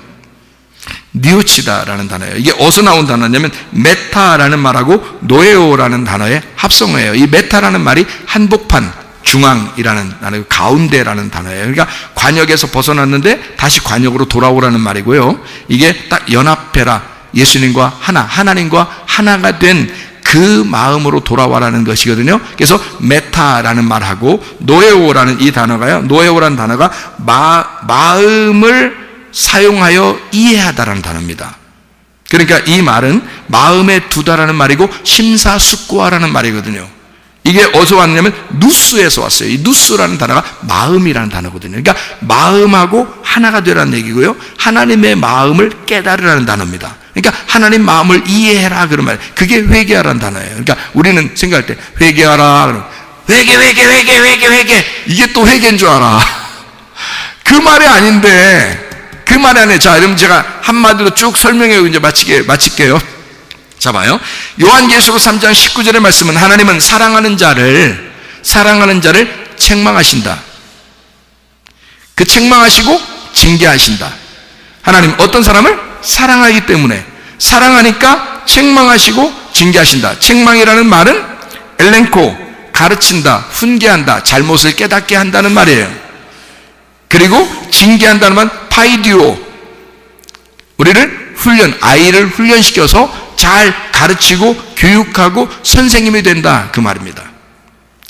니우치다라는 단어예요. 이게 어디서 나온 단어냐면 메타라는 말하고 노에오라는 단어의 합성어예요. 이 메타라는 말이 한복판, 중앙이라는 단어예요. 가운데라는 단어예요. 그러니까 관역에서 벗어났는데 다시 관역으로 돌아오라는 말이고요. 이게 딱 연합해라, 예수님과 하나, 하나님과 하나가 된 그 마음으로 돌아와라는 것이거든요. 그래서 메타라는 말하고 노에오라는 이 단어가요, 노에오라는 단어가 마음을 사용하여 이해하다라는 단어입니다. 그러니까 이 말은 마음에 두다라는 말이고 심사숙고하라는 말이거든요. 이게 어디서 왔냐면 누스에서 왔어요. 이 누스라는 단어가 마음이라는 단어거든요. 그러니까 마음하고 하나가 되라는 얘기고요, 하나님의 마음을 깨달으라는 단어입니다. 그러니까 하나님 마음을 이해해라, 그런 말. 그게 회개하라는 단어예요. 그러니까 우리는 생각할 때 회개하라 그러면 회개 이게 또 회개인 줄 알아. 그 말이 아닌데, 그 말이 아니에요. 자, 그럼 제가 한마디로 쭉 설명해 이제 마칠게요. 자, 봐요. 요한계시록 3장 19절의 말씀은 하나님은 사랑하는 자를 책망하신다. 그 책망하시고 징계하신다. 하나님 어떤 사람을 사랑하기 때문에 사랑하니까 책망하시고 징계하신다. 책망이라는 말은 엘렌코, 가르친다, 훈계한다, 잘못을 깨닫게 한다는 말이에요. 그리고 징계한다는 말은 파이디오, 우리를 아이를 훈련시켜서 잘 가르치고 교육하고 선생님이 된다, 그 말입니다.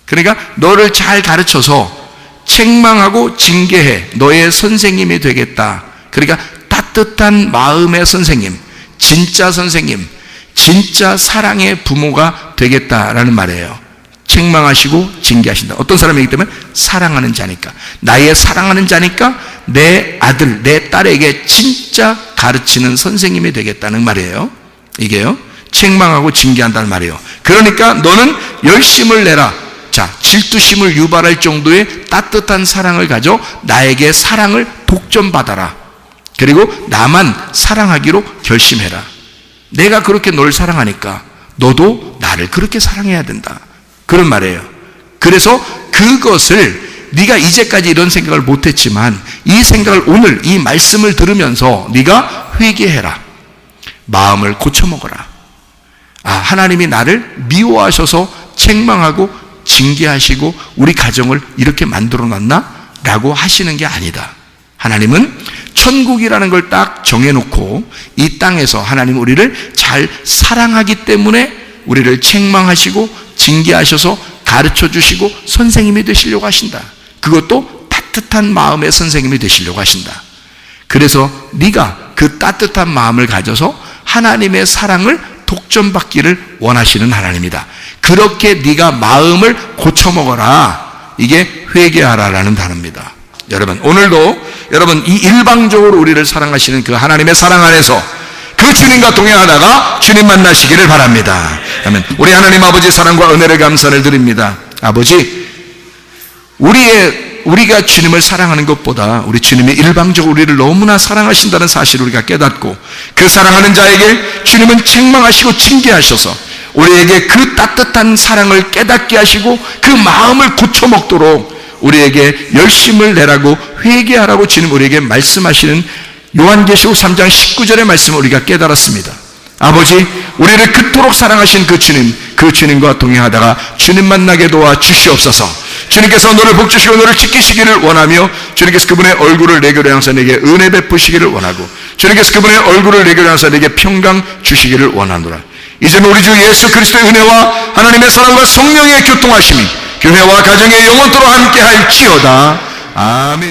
그러니까 너를 잘 가르쳐서 책망하고 징계해 너의 선생님이 되겠다. 그러니까 따뜻한 마음의 선생님, 진짜 선생님, 진짜 사랑의 부모가 되겠다라는 말이에요. 책망하시고 징계하신다. 어떤 사람이기 때문에 사랑하는 자니까, 나의 사랑하는 자니까 내 아들, 내 딸에게 진짜 가르치는 선생님이 되겠다는 말이에요. 이게요, 책망하고 징계한다는 말이에요. 그러니까 너는 열심을 내라. 자, 질투심을 유발할 정도의 따뜻한 사랑을 가져 나에게 사랑을 독점받아라. 그리고 나만 사랑하기로 결심해라. 내가 그렇게 널 사랑하니까 너도 나를 그렇게 사랑해야 된다, 그런 말이에요. 그래서 그것을 네가 이제까지 이런 생각을 못했지만 이 생각을 오늘 이 말씀을 들으면서 네가 회개해라. 마음을 고쳐먹어라. 하나님이 나를 미워하셔서 책망하고 징계하시고 우리 가정을 이렇게 만들어놨나? 라고 하시는 게 아니다. 하나님은 천국이라는 걸 딱 정해놓고 이 땅에서 하나님 우리를 잘 사랑하기 때문에 우리를 책망하시고 징계하셔서 가르쳐 주시고 선생님이 되시려고 하신다. 그것도 따뜻한 마음의 선생님이 되시려고 하신다. 그래서 네가 그 따뜻한 마음을 가져서 하나님의 사랑을 독점받기를 원하시는 하나님이다. 그렇게 네가 마음을 고쳐먹어라. 이게 회개하라라는 단어입니다. 여러분, 오늘도 여러분 이 일방적으로 우리를 사랑하시는 그 하나님의 사랑 안에서 그 주님과 동행하다가 주님 만나시기를 바랍니다. 아멘. 우리 하나님 아버지 사랑과 은혜를 감사를 드립니다. 아버지, 우리가 주님을 사랑하는 것보다 우리 주님이 일방적으로 우리를 너무나 사랑하신다는 사실을 우리가 깨닫고 그 사랑하는 자에게 주님은 책망하시고 징계하셔서 우리에게 그 따뜻한 사랑을 깨닫게 하시고 그 마음을 고쳐먹도록 우리에게 열심을 내라고 회개하라고 주님 우리에게 말씀하시는 요한계시록 3장 19절의 말씀을 우리가 깨달았습니다. 아버지, 우리를 그토록 사랑하신 그 주님과 동행하다가 주님 만나게 도와 주시옵소서. 주님께서 너를 복주시고 너를 지키시기를 원하며 주님께서 그분의 얼굴을 내게로 향해서 내게 은혜 베푸시기를 원하고 주님께서 그분의 얼굴을 내게로 향해서 내게 평강 주시기를 원하노라. 이제는 우리 주 예수 그리스도의 은혜와 하나님의 사랑과 성령의 교통하심이 교회와 가정에 영원토록 함께할지어다. 아멘.